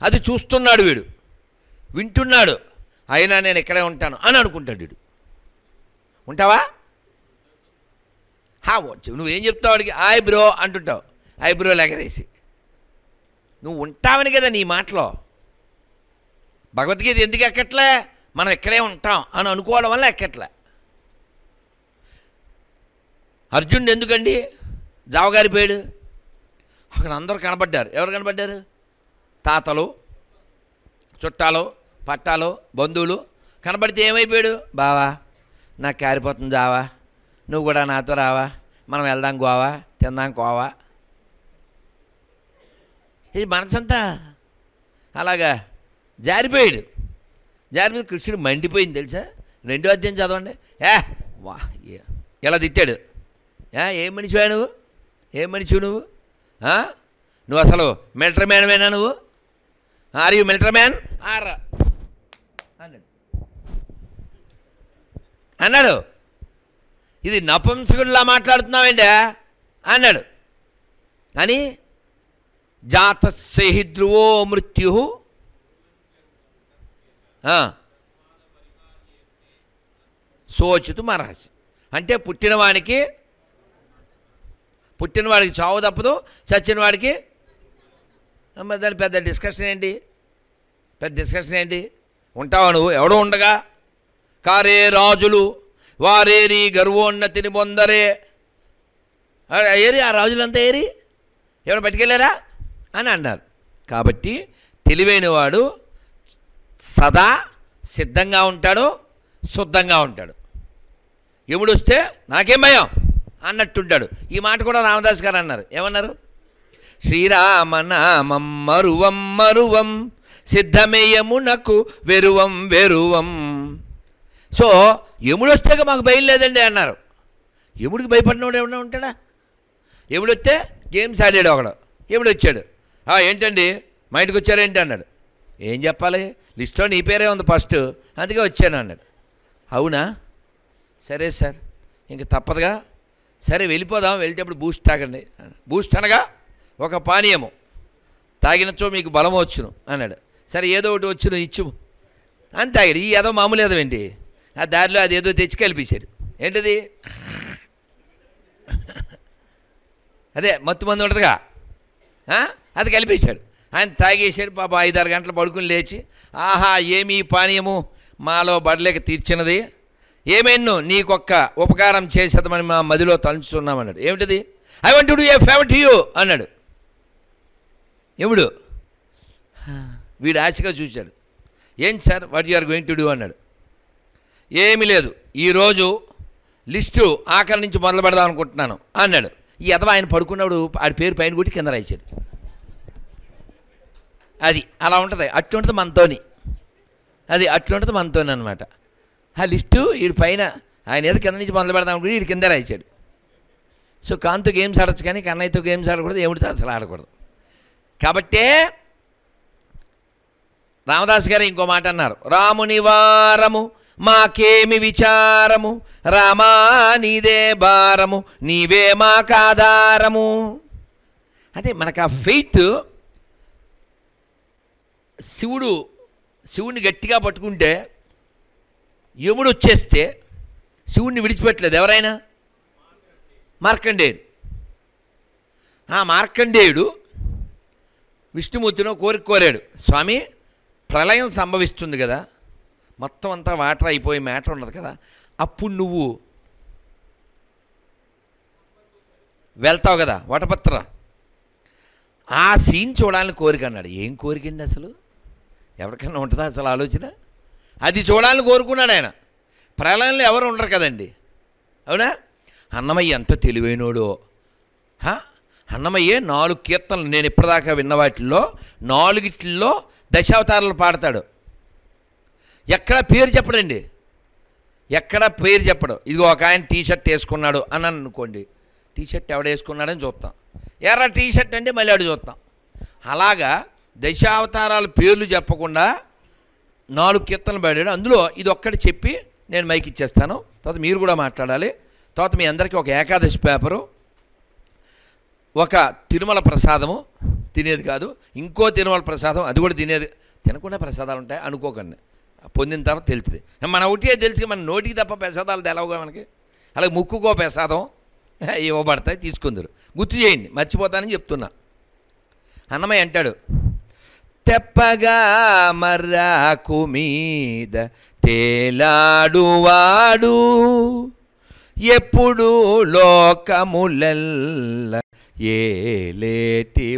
అది చూస్తున్నాడు వీడు, వింటున్నాడు. అయినా నేను ఇక్కడే ఉంటాను అని అనుకుంటాడు వీడు. ఉంటావా? నువ్వేం చెప్తావు వాడికి? ఆయ్ బ్రో అంటుంటావు, ఐబ్రోలు ఎగరేసి. నువ్వు ఉంటావని కదా నీ మాటలో. భగవద్గీత ఎందుకు ఎక్కట్లే? మనం ఇక్కడే ఉంటాం అని అనుకోవడం వల్ల ఎక్కట్లే. అర్జునుడు ఎందుకండి జావగారిపోయాడు? అక్కడ అందరూ కనబడ్డారు. ఎవరు కనబడ్డారు? తాతలు, చుట్టాలు, పట్టాలు, బంధువులు కనబడితే ఏమైపోయాడు? బావా నాకు కారిపోతుంది జావా, నువ్వు కూడా నాతో రావా, మనం వెళ్దాం గోవా, తిందాం కోవా. ఇది మనసంతా అలాగా జారిపోయాడు. జారిపోయి కృష్ణుడు మండిపోయింది తెలుసా? 2వ అధ్యాయం చదవండి. వా ఎలా తిట్టాడు. ఏం మనిషివా నువ్వు? ఏం మనిషివి నువ్వు? నువ్వు అసలు మిలిటరీ మ్యాన్వేనా నువ్వు? Are you military man are అన్నాడు. ఇది నపుంసకుడిలా మాట్లాడుతున్నావేంటా అన్నాడు. అని జాతస్య హి ధ్రువో మృత్యు శోచితు మరహసి. అంటే పుట్టినవానికి పుట్టినవాడికి చావు తప్పదు, చచ్చినవాడికి దాని పెద్ద డిస్కషన్ ఏంటి? ఉంటావా నువ్వు? ఎవడో ఉండగా కారే రాజులు వారేరి గర్వోన్నతిని పొందరే, ఏరి ఆ రాజులంతా ఏరి ఎవరు పట్టుకెళ్ళారా అని అన్నారు. కాబట్టి తెలివైనవాడు సదా సిద్ధంగా ఉంటాడు, శుద్ధంగా ఉంటాడు. యముడు వస్తే నాకేం భయం అన్నట్టుంటాడు. ఈ మాట కూడా రామదాస్ గారు అన్నారు. ఏమన్నారు? శ్రీరామనామం మరువం మరువం సిద్ధమేయమునకు వెరువం వెరువం. సో యముడు వస్తే మాకు భయం లేదండి అన్నారు. యముడికి భయపడినవాడు ఎవడన్నా ఉంటాడా? యముడు వస్తే గేమ్స్ ఆడాడు ఒకడు. యముడు వచ్చాడు, ఏంటండి మా ఇంటికి వచ్చారేంటి అన్నాడు. ఏం చెప్పాలి, లిస్ట్లో నీ పేరే ఉంది ఫస్ట్, అందుకే వచ్చాను అన్నాడు. అవునా, సరే సార్ ఇంక తప్పదుగా, సరే వెళ్ళిపోదాం, వెళ్ళేటప్పుడు బూస్ట్ తాగండి. బూస్ట్ అనగా ఒక పానీయము, తాగినచో మీకు బలం వచ్చును అన్నాడు. సరే ఏదో ఒకటి వచ్చును ఇచ్చు అని తాగాడు. ఈ ఏదో మామూలు ఏదో ఏంటి, ఆ దారిలో అది ఏదో తెచ్చి కలిపేశాడు. ఏంటిది? అదే మత్తు మంది ఉంటుందిగా, అది కలిపేశాడు. ఆయన తాగేశాడు. పాప 5-6 గంటలు పడుకుని లేచి, ఆహా ఏమి పానీయము మాలో బడలేక తీర్చినది, ఏమైనా నీకొక్క ఉపకారం చేసేదమని మా మదిలో తలుచుతున్నామన్నాడు. ఏమిటిది? I want to do a favour to you అన్నాడు. ఎప్పుడు వీడు ఆశగా చూశాడు. ఏంటి sir, what you are going to do అన్నాడు. ఏమీ లేదు, ఈరోజు లిస్టు ఆఖరి నుంచి మొదలు పెడదాం అనుకుంటున్నాను అన్నాడు. ఈ ఎదవ ఆయన పడుకున్నాడు, ఆడి పేరు పైన కొట్టి కింద రాయించాడు. అది అలా ఉంటుంది, అట్లుంటుంది మనతోని, అది అట్లుంటుంది మనతోని అనమాట. ఆ లిస్టు వీడి పైన, ఆయన ఏదో కింద నుంచి మొదలు పెడదాం అనుకుంటే వీడి కింద రాయించాడు. సో కాంతో గేమ్స్ ఆడచ్చు కానీ కన్నయ్యతో గేమ్స్ ఆడకూడదు, ఏమిటితో అసలు ఆడకూడదు. కాబట్టే రామదాస్ గారు ఇంకో మాట అన్నారు. రాముని వారము మాకేమి విచారము, రామా నీదే భారము, నీవే మాకాధారము. అంటే మనకు ఆ ఫెయిత్, శివుడిని గట్టిగా పట్టుకుంటే యముడు వచ్చేస్తే శివుడిని విడిచిపెట్టలేదు ఎవరైనా. మార్కండేయుడు, మార్కండేయుడు విష్ణుమూర్తిలో కోరాడు, స్వామి ప్రళయం సంభవిస్తుంది కదా, మొత్తం అంతా వాటర్ అయిపోయి మ్యాటర్ ఉన్నది కదా, అప్పుడు నువ్వు వెళ్తావు కదా వటపత్ర, ఆ సీన్ చూడాలని కోరిక అన్నాడు. ఏం కోరికండి అసలు, ఎవరికైనా ఉంటుందా అసలు ఆలోచన? అది చూడాలని కోరుకున్నాడు ఆయన. ప్రళయంలో ఎవరు ఉండరు కదండి, అవునా? అన్నమయ్య ఎంత తెలివైనోడో. అన్నమయ్యే 4 కీర్తనలు నేను ఇప్పటిదాకా విన్న వాటిల్లో 4 దశావతారాలు పాడతాడు. ఎక్కడ పేరు చెప్పడండి, ఎక్కడ పేరు చెప్పడు. ఇదిగో ఒక ఆయన టీషర్ట్ వేసుకున్నాడు అని అనుకోండి, టీషర్ట్ ఎవడ వేసుకున్నాడని చూస్తాం, ఎర్ర టీషర్ట్ అంటే మళ్ళీ అడు చూస్తాం. అలాగా దశావతారాల పేర్లు చెప్పకుండా 4 కీర్తనలు పాడాడు. అందులో ఇది ఒక్కటి చెప్పి నేను మైక్ ఇచ్చేస్తాను, తర్వాత మీరు కూడా మాట్లాడాలి. తర్వాత మీ అందరికీ ఒక ఏకాదశి పేపరు, ఒక తిరుమల ప్రసాదము, తినేది కాదు, ఇంకో తిరుమల ప్రసాదం, అది కూడా తినకుండా ప్రసాదాలు ఉంటాయి అనుకోకండి, పొందిన తర్వాత తెలుస్తుంది. మన ఒకటే తెలుసు, మన నోటికి తప్ప ప్రసాదాలు తెలవుగా మనకి. అలాగే ముక్కుకో ప్రసాదం ఇవ్వబడతాయి, తీసుకుందరు. గుర్తు చేయండి, మర్చిపోతానని చెప్తున్నా. అన్నమయ్య అంటాడు, తెప్పగా మర్రాకు మీద తేలాడువాడు ఎప్పుడు లోకములల్ల ఏలేటివాడు,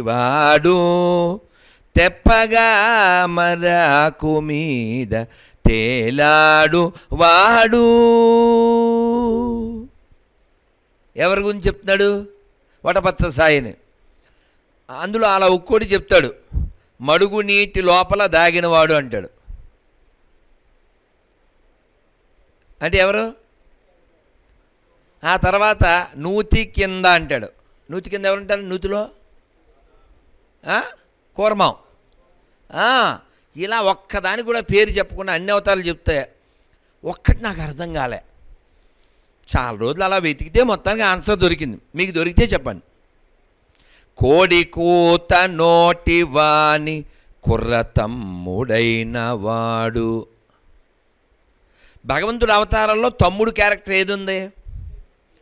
తెప్పగా మరాకు మీద తేలాడు వాడు. ఎవరి గురించి చెప్తున్నాడు? వటపత్ర సాయిని. అందులో అలా ఒక్కోటి చెప్తాడు, మడుగు నీటి లోపల దాగినవాడు అంటాడు. అంటే ఎవరు? ఆ తర్వాత నూతి కింద అంటాడు. నూతి కింద ఎవరుంటారు? నూతిలో కూర్మం. ఇలా ఒక్కదానికి కూడా పేరు చెప్పకుండా అన్ని అవతారాలు చెప్తే ఒక్కటి నాకు అర్థం కాలే. చాలా రోజులు అలా వెతికితే మొత్తానికి ఆన్సర్ దొరికింది. మీకు దొరికితే చెప్పండి. కోడి కూత నోటి వాణి కుర్ర తమ్ముడైన వాడు. భగవంతుడు అవతారంలో తమ్ముడు క్యారెక్టర్ ఏది ఉంది?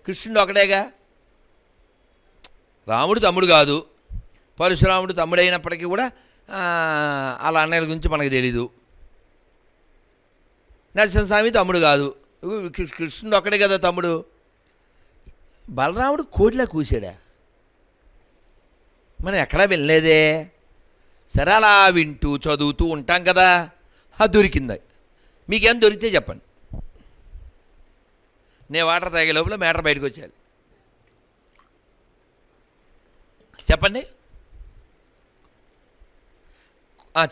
కృష్ణుడు ఒకడేగా. రాముడు తమ్ముడు కాదు, పరశురాముడు తమ్ముడు అయినప్పటికీ కూడా అలా అన్నయ్యల గురించి మనకు తెలీదు. నరసింహస్వామి తమ్ముడు కాదు, కృష్ణుడు ఒక్కడే కదా తమ్ముడు. బలరాముడు కోటిలా కూసాడా? మనం ఎక్కడా వెళ్ళలేదే. సరే అలా వింటూ చదువుతూ ఉంటాం కదా, అది దొరికింది. మీకేం దొరికితే చెప్పండి. నేను వాటర్ తాగే లోపల మ్యాటర్ బయటకు వచ్చేయాలి. చెప్పండి.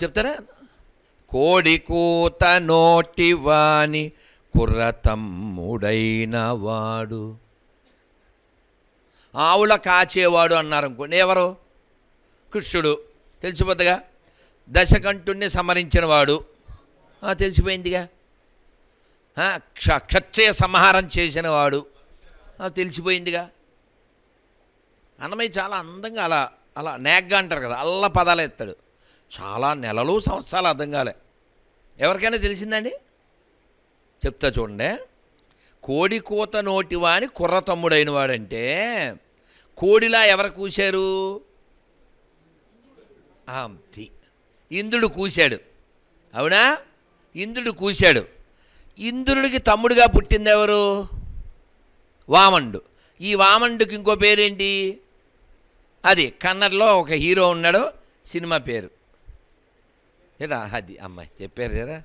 చెప్తారా? కోడి కూత నోటివాని కుర్రతమ్ముడైన వాడు. ఆవుల కాచేవాడు అన్నారు అనుకోండి, ఎవరు? కృష్ణుడు, తెలిసిపోద్దిగా. దశకంఠుణ్ణి సంహరించిన వాడు, తెలిసిపోయిందిగా. క్షత్రియ సంహారం చేసిన వాడు, తెలిసిపోయిందిగా. అన్నమయ్య చాలా అందంగా అలా అలా నేగ్గా అంటారు కదా, అల్ల పదాలు ఎత్తాడు. చాలా నెలలు సంవత్సరాలు అర్థం కాలే. ఎవరికైనా తెలిసిందండి? చెప్తా చూడండి. కోడి కూత నోటివాని కుర్ర తమ్ముడైన వాడంటే కోడిలా ఎవరు కూశారు? ఇంద్రుడు కూశాడు. అవునా? ఇంద్రుడు కూశాడు. ఇంద్రుడికి తమ్ముడిగా పుట్టింది ఎవరు? వామనుడు. ఈ వామనుడికి ఇంకో పేరేంటి? అది కన్నడలో ఒక హీరో ఉన్నాడు, సినిమా పేరు ఏదా? అది అమ్మాయి చెప్పారు కదా,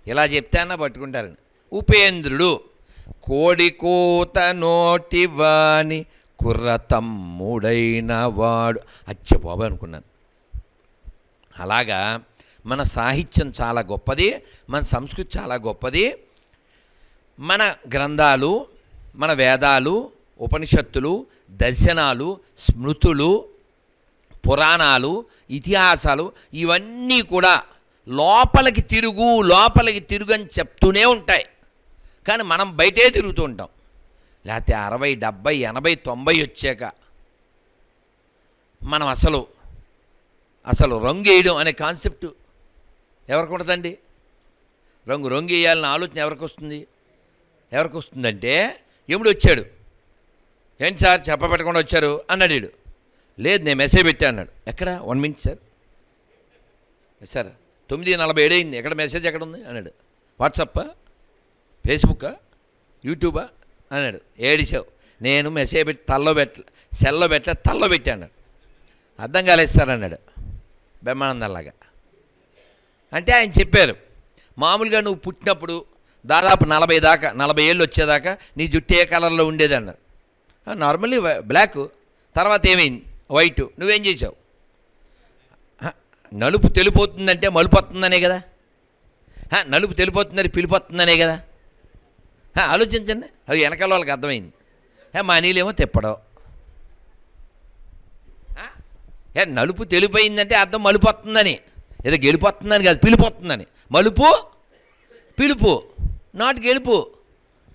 ఇలా చెప్తే అన్న పట్టుకుంటారు. ఉపేంద్రుడు. కోడి కూత నోటివాని కుర్ర తమ్ముడైన వాడు. అచ్చ బాబు అనుకున్నాను. అలాగా మన సాహిత్యం చాలా గొప్పది, మన సంస్కృతి చాలా గొప్పది. మన గ్రంథాలు, మన వేదాలు, ఉపనిషత్తులు, దర్శనాలు, స్మృతులు, పురాణాలు, ఇతిహాసాలు ఇవన్నీ కూడా లోపలికి తిరుగు అని చెప్తూనే ఉంటాయి. కానీ మనం బయటే తిరుగుతూ ఉంటాం. లేకపోతే 60, 70, 80, 90 వచ్చాక మనం అసలు రంగు వేయడం అనే కాన్సెప్ట్ ఎవరికి ఉంటుందండి? రంగు వేయాలన్న ఆలోచన ఎవరికి వస్తుందంటే, ఎముడు వచ్చాడు, ఏంటి సార్ చెప్పబెట్టకుండా వచ్చారు అన్నాడు. వీడు లేదు నేను మెసేజ్ పెట్టా అన్నాడు. ఎక్కడ? 1 minute సార్. సార్ 9:47 అయింది, ఎక్కడ మెసేజ్ ఎక్కడ ఉంది అన్నాడు. వాట్సాప్పా, ఫేస్బుక్కా, యూట్యూబా అన్నాడు. ఏడిసావు. నేను మెసేజ్ పెట్టి సెల్లో తల్లో పెట్టా అన్నాడు. అర్థం కాలేదు సార్ అన్నాడు బ్రహ్మానందంలాగా. అంటే ఆయన చెప్పారు, మామూలుగా నువ్వు పుట్టినప్పుడు దాదాపు 40 ఏళ్ళు వచ్చేదాకా నీ జుట్టు ఏ కలర్లో ఉండేది అన్నారు. నార్మల్లీ బ్లాక్, తర్వాత ఏమైంది? వైట్. నువ్వేం చేసావు? నలుపు తెలిపోతుందంటే మలుపు వస్తుందనే కదా. నలుపు తెలిపోతుందని పిలిపోతుందనే కదా. ఆలోచించండి. అది వెనకాల వాళ్ళకి అర్థమైంది. మా నీళ్ళేమో తిప్పడం. నలుపు తెలిపోయిందంటే అర్థం మలుపు వస్తుందని, ఏదో గెలిపోతుందని కాదు, పిలిపోతుందని. మలుపు పిలుపు, నాట్ గెలుపు.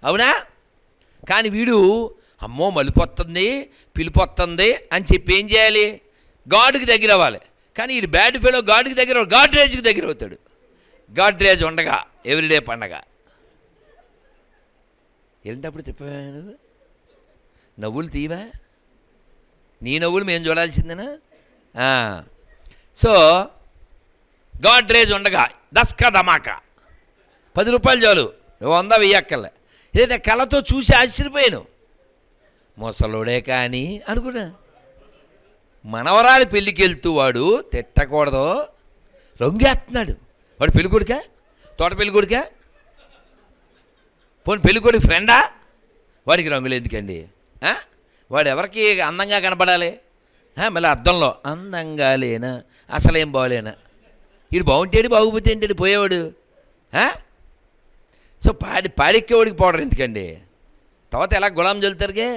అవునా? కానీ వీడు అమ్మో మలుపు వస్తుంది, పిలుపు వస్తుంది అని చెప్పి ఏం చేయాలి? గాడ్కి దగ్గర అవ్వాలి. కానీ ఈ బ్యాడ్ ఫెలో గాడ్కి దగ్గర, గాడ్రేజ్కి దగ్గర అవుతాడు. గాడ్రేజ్ ఉండగా ఎవ్రీడే పండగ. వెళ్ళినప్పుడు తిప్పవాడు. నవ్వులు తీవా? నీ నవ్వులు మేము చూడాల్సిందేనా? సో గాడ్రేజ్ ఉండగా దస్కా ధమాకా 10 రూపాయలు చాలు, 100 వెయ్యక్కర్లే. ఏదైతే కళ్ళతో చూసి ఆశ్చర్యపోయాను. ముసలోడే కానీ అనుకున్నా. మనవరాలి పెళ్ళికి వెళ్తూ వాడు తిట్టకూడదు, రంగేస్తున్నాడు. వాడు పెళ్ళికొడుకా? తోట పెళ్ళికొడుకా? పోనీ పెళ్ళికొడుకు ఫ్రెండా? వాడికి రంగులు ఎందుకండి? వాడు ఎవరికి అందంగా కనపడాలి? మళ్ళీ అద్దంలో అందంగా లేనా, అసలేం బాగోలేనా? వీడు బాగుంటేడు, బాగుపోతే ఏంటండి పోయేవాడు. సో పాడెక్కేవాడికి పౌడర్ ఎందుకండి? తర్వాత ఎలా గులాం చల్లుతారుగా.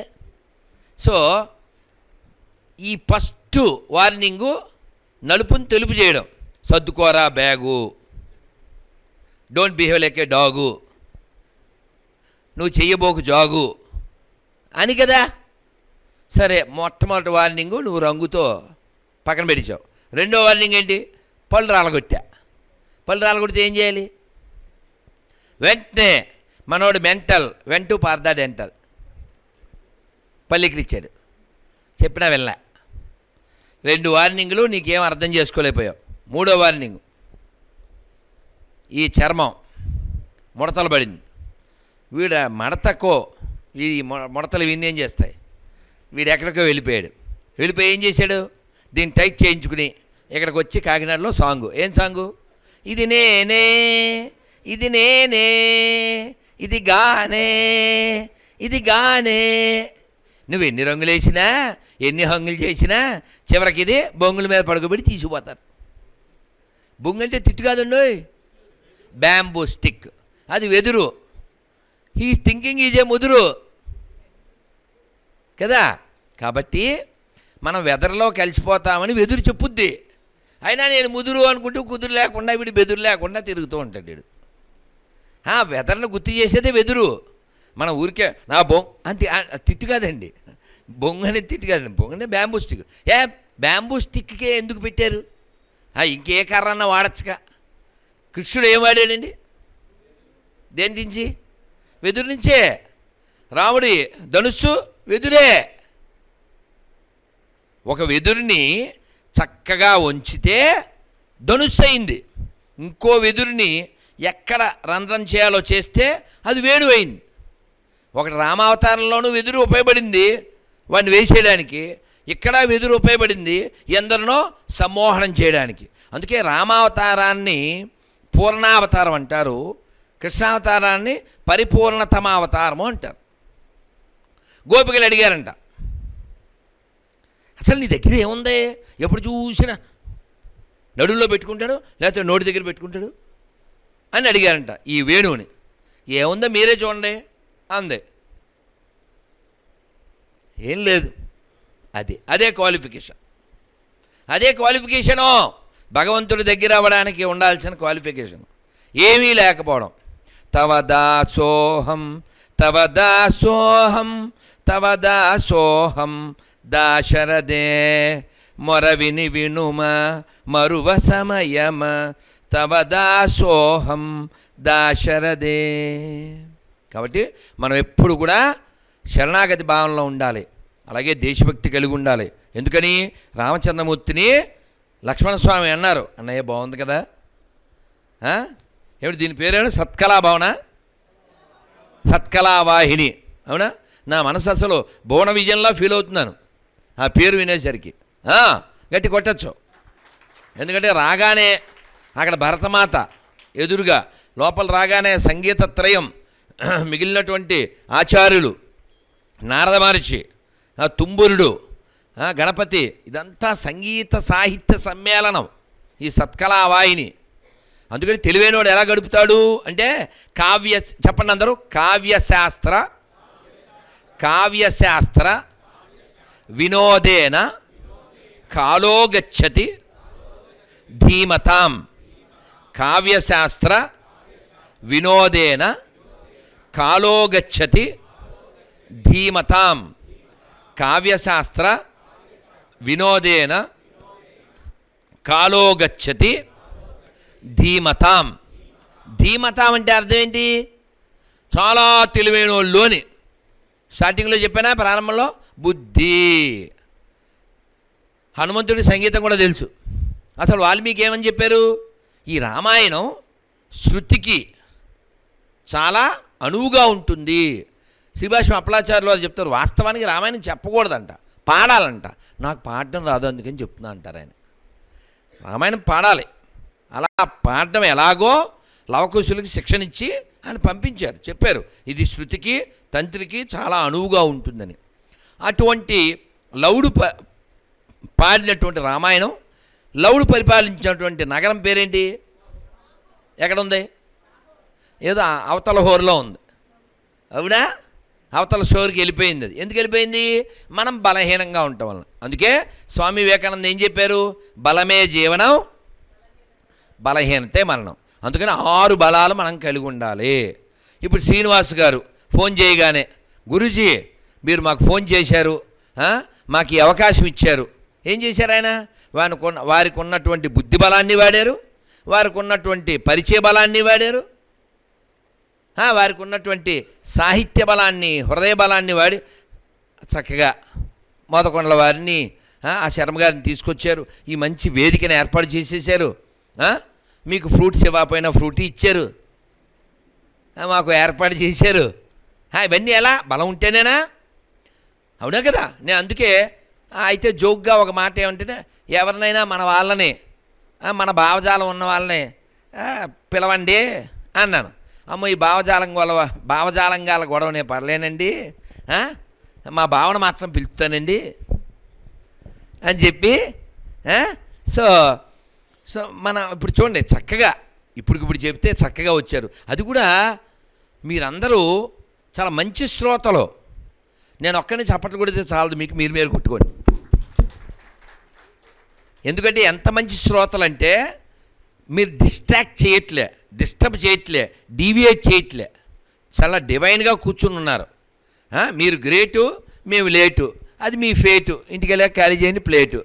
సో ఈ ఫస్ట్ వార్నింగు నలుపుని తెలుపు చేయడం. సర్దుకోరా bag, don't behave like a dog, నువ్వు చెయ్యబోకు జాగు అని కదా. సరే, మొట్టమొదటి వార్నింగు నువ్వు రంగుతో పక్కన పెట్టించావు. రెండో వార్నింగ్ ఏంటి? పళ్ళు రాలగొట్టా. పళ్ళు రాలగొడితే ఏం చేయాలి? వెంటనే మనోడు మెంటల్ వెంటూ పార్దా డెంటల్ పల్లికిలిచ్చాడు. చెప్పినా వెళ్ళా. 2 వార్నింగ్లు నీకేం అర్థం చేసుకోలేకపోయావు. 3వ వార్నింగ్, ఈ చర్మం ముడతలు పడింది. వీడు మడతకో ఈ ముడతలు విన్నేం చేస్తాయి, వీడు ఎక్కడికో వెళ్ళిపోయాడు. వెళ్ళిపోయి ఏం చేశాడు, దీన్ని టైట్ చేయించుకుని ఇక్కడికి వచ్చి కాకినాడలో సాంగు. ఏం సాంగు? ఇది నేనే, ఇది నేనే, ఇది గానే, ఇది గానే. నువ్వు ఎన్ని రంగులు వేసినా, ఎన్ని హంగులు చేసినా చివరికి ఇది బొంగుల మీద పడుకోబెట్టి తీసుకుపోతారు. బొంగు అంటే తిట్టు కాదండి, బ్యాంబూ స్టిక్, అది వెదురు. హీ థింకింగ్ ఈజ్ ఏ ముదురు కదా. కాబట్టి మనం వెదర్లో కలిసిపోతామని వెదురు చెప్పుద్ది. అయినా నేను ముదురు అనుకుంటూ కుదురు లేకుండా వీడు బెదురు లేకుండా తిరుగుతూ ఉంటాడు వీడు. వెదర్ను గుర్తు చేసేదే వెదురు. మన ఊరికే నా అంతే తిట్టు కాదండి, బొంగు అనేది తిట్టు కాదండి. బొంగు అంటే బ్యాంబూ స్టిక్. బ్యాంబూ స్టిక్కే ఎందుకు పెట్టారు? ఇంకే కర్రన్నా వాడచ్చుగా. కృష్ణుడు ఏం వాడాడండి? దేని నుంచి? వెదురు నుంచే. రాముడి ధనుస్సు వెదురే. ఒక వెదురుని చక్కగా ఉంచితే ధనుస్సు అయింది. ఇంకో వెదురుని ఎక్కడ రంధ్రం చేయాలో చేస్తే అది వేణు అయింది. ఒకటి రామావతారంలోనూ వెదురు ఉపయోగపడింది వాడిని వేసేయడానికి, ఇక్కడ వెదురు ఉపయోగపడింది ఎందరినో సమ్మోహనం చేయడానికి. అందుకే రామావతారాన్ని పూర్ణావతారం అంటారు, కృష్ణావతారాన్ని పరిపూర్ణతమ అవతారము అంటారు. గోపికలు అడిగారంట, అసలు నీ దగ్గర ఏముంది? ఎప్పుడు చూసినా నడుల్లో పెట్టుకుంటాడు, లేకపోతే నోటి దగ్గర పెట్టుకుంటాడు అని అడిగారంట ఈ వేణువుని. ఏముందో మీరే చూడండి అందే. ఏం లేదు. అదే క్వాలిఫికేషన్. అదే క్వాలిఫికేషను భగవంతుడి దగ్గర అవ్వడానికి ఉండాల్సిన క్వాలిఫికేషన్. ఏమీ లేకపోవడం. తవ దాసోహం తవ దాసోహం తవ దాసోహం దాశరథే మొరవిని వినుమ మరువ సమయమ తవ దాసోహం దాశరథే. కాబట్టి మనం ఎప్పుడు కూడా శరణాగతి భావనలో ఉండాలి, అలాగే దేశభక్తి కలిగి ఉండాలి. ఎందుకని రామచంద్రమూర్తిని లక్ష్మణస్వామి అన్నారు, అన్నయ్య బాగుంది కదా, ఏమిటి దీని పేరేమో సత్కళాభవన, సత్కళావాహిని. అవునా? నా మనసు అసలు భువన విజయంలా ఫీల్ అవుతున్నాను ఆ పేరు వినేసరికి. గట్టి కొట్టచ్చు. ఎందుకంటే రాగానే అక్కడ భరతమాత ఎదురుగా, లోపల రాగానే సంగీత త్రయం, మిగిలినటువంటి ఆచార్యులు, నారద మహర్షి, తుంబురుడు, గణపతి, ఇదంతా సంగీత సాహిత్య సమ్మేళనం ఈ సత్కళావాహిని. అందుకని తెలివైనవాడు ఎలా గడుపుతాడు అంటే చెప్పండి అందరూ, కావ్యశాస్త్ర వినోదేన కాలో గచ్చతి ధీమతాం. కావ్యశాస్త్ర వినోదేన కాలో గచ్చతి ధీమతాం. కావ్యశాస్త్ర వినోదేన కాలో గచ్చతి ధీమతాం. ధీమతాం అంటే అర్థం ఏంటి? చాలా తెలివైన వాళ్ళు అని. స్టార్టింగ్లో చెప్పానా, ప్రారంభంలో బుద్ధి. హనుమంతుడి సంగీతం కూడా తెలుసు. అసలు వాల్మీకి ఏమని చెప్పారు? ఈ రామాయణం శృతికి చాలా అనువుగా ఉంటుంది. శ్రీభాష్యం అప్పలాచార్యులు వాళ్ళు చెప్తారు, వాస్తవానికి రామాయణం చెప్పకూడదంట, పాడాలంట. నాకు పాడడం రాదు అందుకని చెప్తున్నా అంటారు ఆయన. రామాయణం పాడాలి. అలా పాడడం ఎలాగో లవకుశులకి శిక్షణ ఇచ్చి ఆయన పంపించారు, చెప్పారు ఇది శృతికి తంత్రికి చాలా అనువుగా ఉంటుందని. అటువంటి లవుడు పాడినటువంటి రామాయణం, లవుడు పరిపాలించినటువంటి నగరం పేరేంటి? ఎక్కడుంది? ఏదో అవతల హోరులో ఉంది. అవునా? అవతల షోర్కి వెళ్ళిపోయింది. అది ఎందుకు వెళ్ళిపోయింది? మనం బలహీనంగా ఉండటం వల్ల. అందుకే స్వామి వివేకానంద ఏం చెప్పారు? బలమే జీవనం, బలహీనతే మరణం. అందుకని 6 బలాలు మనం కలిగి ఉండాలి. ఇప్పుడు శ్రీనివాస్ గారు ఫోన్ చేయగానే, గురూజీ మీరు మాకు ఫోన్ చేశారు, మాకు ఈ అవకాశం ఇచ్చారు. ఏం చేశారు ఆయన? వారికి ఉన్నటువంటి బుద్ధి బలాన్ని వాడారు, వారికి ఉన్నటువంటి పరిచయ బలాన్ని వాడారు, వారికి ఉన్నటువంటి సాహిత్య బలాన్ని, హృదయ బలాన్ని వాడి చక్కగా మోదకొండల వారిని ఆ శర్మ గారిని తీసుకొచ్చారు, ఈ మంచి వేదికను ఏర్పాటు చేసేసారు, మీకు ఫ్రూట్స్ ఇవ్వకపోయినా ఫ్రూటీ ఇచ్చారు, మాకు ఏర్పాటు చేశారు. ఇవన్నీ ఎలా బలం ఉంటేనేనా? అవునా కదా? నేను అందుకే అయితే జోక్గా ఒక మాట ఏమంటే, ఎవరినైనా మన వాళ్ళని మన భావజాలం ఉన్న వాళ్ళని పిలవండి అన్నాను. అమ్మో ఈ భావజాలంగాల గొడవ నేను పడలేనండి, మా భావన మాత్రం పిలుస్తానండి అని చెప్పి సో సో మన ఇప్పుడు చూడండి చక్కగా ఇప్పుడు చెప్తే చక్కగా వచ్చారు. అది కూడా మీరందరూ చాలా మంచి శ్రోతలు. నేను ఒక్కడిని చప్పట్లు కొడితే చాలదు, మీకు మీరు కొట్టుకోండి. ఎందుకంటే ఎంత మంచి శ్రోతలు అంటే మీరు డిస్టర్బ్ చేయట్లే, డీవియేట్ చేయట్లే, చాలా డివైన్గా కూర్చుని ఉన్నారు. మీరు గ్రేటు, మేము లేటు, అది మీ ఫేటు, ఇంటికి వెళ్ళాక ఖాళీ చేయండి ప్లేటు.